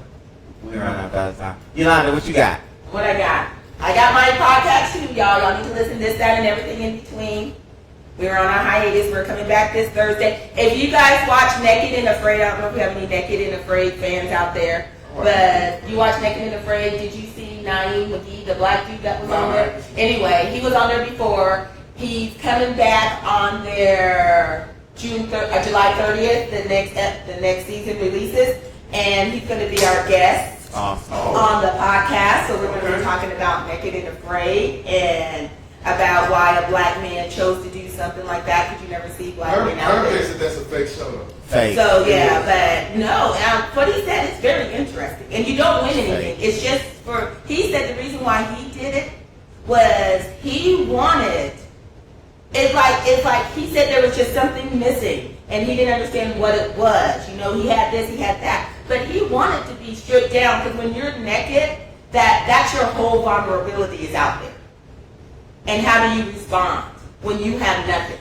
We run out of time. Yolanda, what you got? What I got? I got my podcast too, y'all. Y'all need to listen to this, that, and everything in between. We're on our hiatus. We're coming back this Thursday. If you guys watch Naked and Afraid, I don't know if we have any Naked and Afraid fans out there, but you watch Naked and Afraid, did you see Naeem McGee, the black dude that was on there? Anyway, he was on there before. He's coming back on their July 30th, the next season releases, and he's going to be our guest on the podcast. So we're going to be talking about Naked and Afraid and about why a black man chose to do something like that, because you never see black men out Herman there. thinks that that's a fake show. Fake. So yeah, but no, what he said is very interesting, and you don't win anything. It's just he said the reason why he did it was he wanted. It's like he said there was just something missing, and he didn't understand what it was. You know, he had this, he had that, but he wanted to be stripped down, because when you're naked, that's your whole vulnerability is out there. And how do you respond when you have nothing,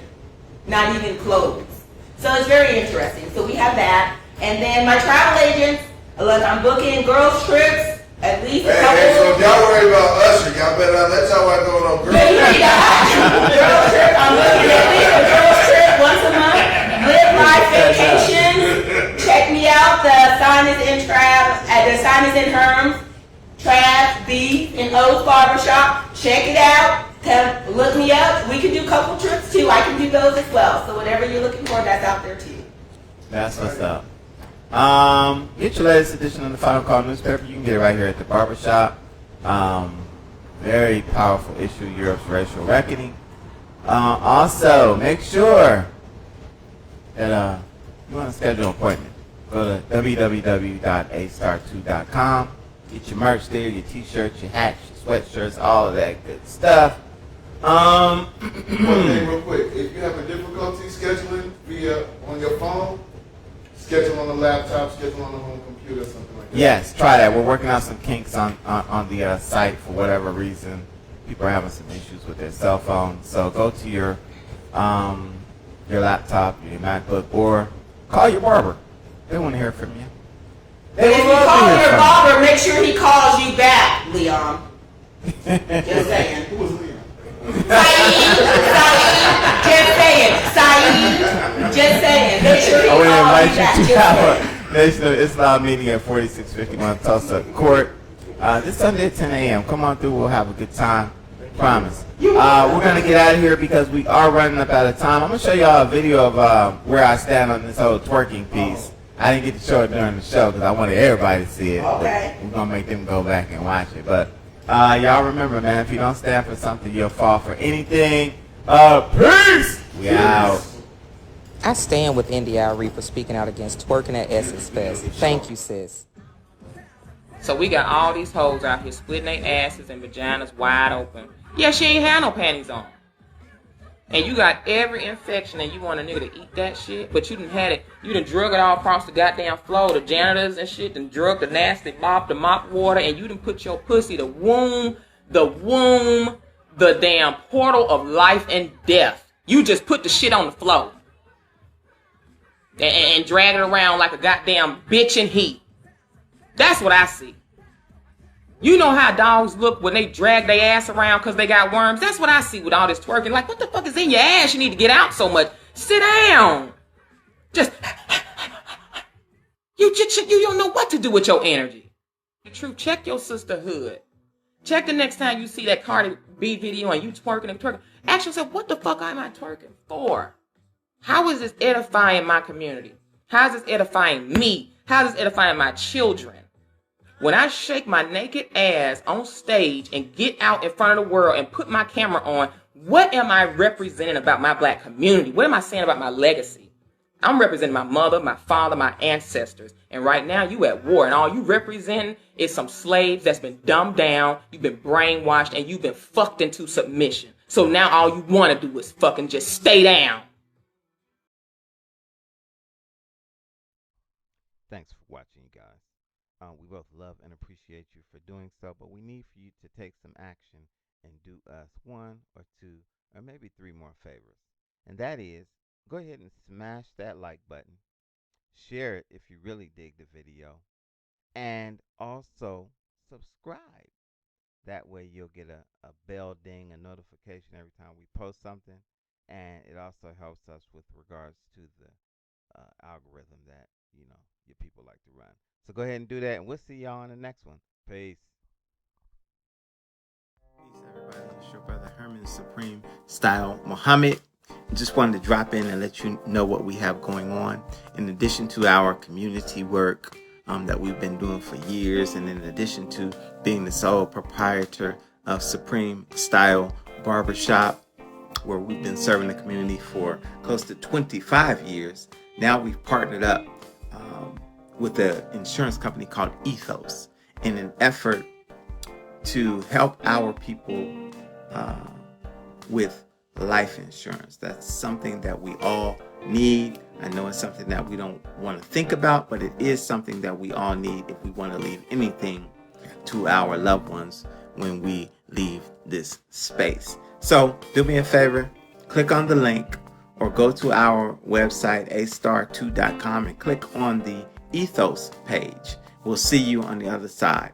not even clothes? So it's very interesting. So we have that. And then my travel agents, look, I'm booking girls' trips, at least a couple. Hey, so if y'all worry about Usher, y'all better not let y'all wife go on girl. Girls' trip, I'm looking at least a girls' trip once a month. Live life vacations. Check me out. The sign is in the sign is in Herms, Trav, B, and O's Barbershop. Check it out. Come look me up. We can do couple trips too. I can do those as well. So whatever you're looking for, that's out there too. That's what's up. Get your latest edition of the Final Call newspaper. You can get it right here at the Barbershop. Very powerful issue, Europe's Racial Reckoning. Also, make sure that you want to schedule an appointment. Go to www.astar2.com. Get your merch there, your t-shirts, your hats, your sweatshirts, all of that good stuff. One thing real quick. If you have a difficulty scheduling via on your phone, schedule on the laptop, schedule on the home computer, something like that. Yes, try that. We're working out some kinks on the site for whatever reason. People are having some issues with their cell phone. So go to your laptop, your MacBook, or call your barber. They want to hear from you. But if you call your barber, make sure he calls you back, Leon. Just saying. Who was Leon? Sayyid. Just saying. Make sure he I want to calls invite you back. you to our National Islam meeting at 4651 Tulsa Court this Sunday at 10 a.m. Come on through. We'll have a good time. Promise. We're going to get out of here because we are running up out of time. I'm going to show y'all a video of where I stand on this whole twerking piece. I didn't get to show it during the show because I wanted everybody to see it. Okay. We're going to make them go back and watch it. But y'all remember, man, if you don't stand for something, you'll fall for anything. Peace! We out. I stand with Arie for speaking out against twerking at Essence Fest. Thank you, sis. So we got all these hoes out here splitting their asses and vaginas wide open. Yeah, she ain't had no panties on. And you got every infection and you want a nigga to eat that shit, but you done had it, you done drug it all across the goddamn floor, the janitors and shit, done drug the nasty mop, the mop water, and you done put your pussy, the womb, the damn portal of life and death. You just put the shit on the floor. And drag it around like a goddamn bitch in heat. That's what I see. You know how dogs look when they drag their ass around because they got worms? That's what I see with all this twerking. Like, what the fuck is in your ass? You need to get out so much. Sit down. Just, you don't know what to do with your energy. The truth, check your sisterhood. Check the next time you see that Cardi B video and you twerking and twerking. Ask yourself, what the fuck am I twerking for? How is this edifying my community? How is this edifying me? How is this edifying my children? When I shake my naked ass on stage and get out in front of the world and put my camera on, what am I representing about my black community? What am I saying about my legacy? I'm representing my mother, my father, my ancestors. And right now you at war and all you represent is some slaves that's been dumbed down, you've been brainwashed, and you've been fucked into submission. So now all you want to do is fucking just stay down. Thanks for watching, you guys. We both love and appreciate you for doing so, but we need for you to take some action and do us 1 or 2 or maybe 3 more favors. And that is, go ahead and smash that like button. Share it if you really dig the video. And also subscribe. That way you'll get a bell ding, a notification every time we post something. And it also helps us with regards to the algorithm that, your people like to run. So go ahead and do that, and we'll see y'all on the next one. Peace. Peace, everybody. It's your brother Herman, Supreme Style Muhammad. Just wanted to drop in and let you know what we have going on. In addition to our community work that we've been doing for years, and in addition to being the sole proprietor of Supreme Style Barbershop, where we've been serving the community for close to 25 years, now we've partnered up with an insurance company called Ethos in an effort to help our people with life insurance. That's something that we all need. I know it's something that we don't want to think about, but it is something that we all need if we want to leave anything to our loved ones when we leave this space. So do me a favor, click on the link or go to our website, astar2.com, and click on the Ethos page. We'll see you on the other side.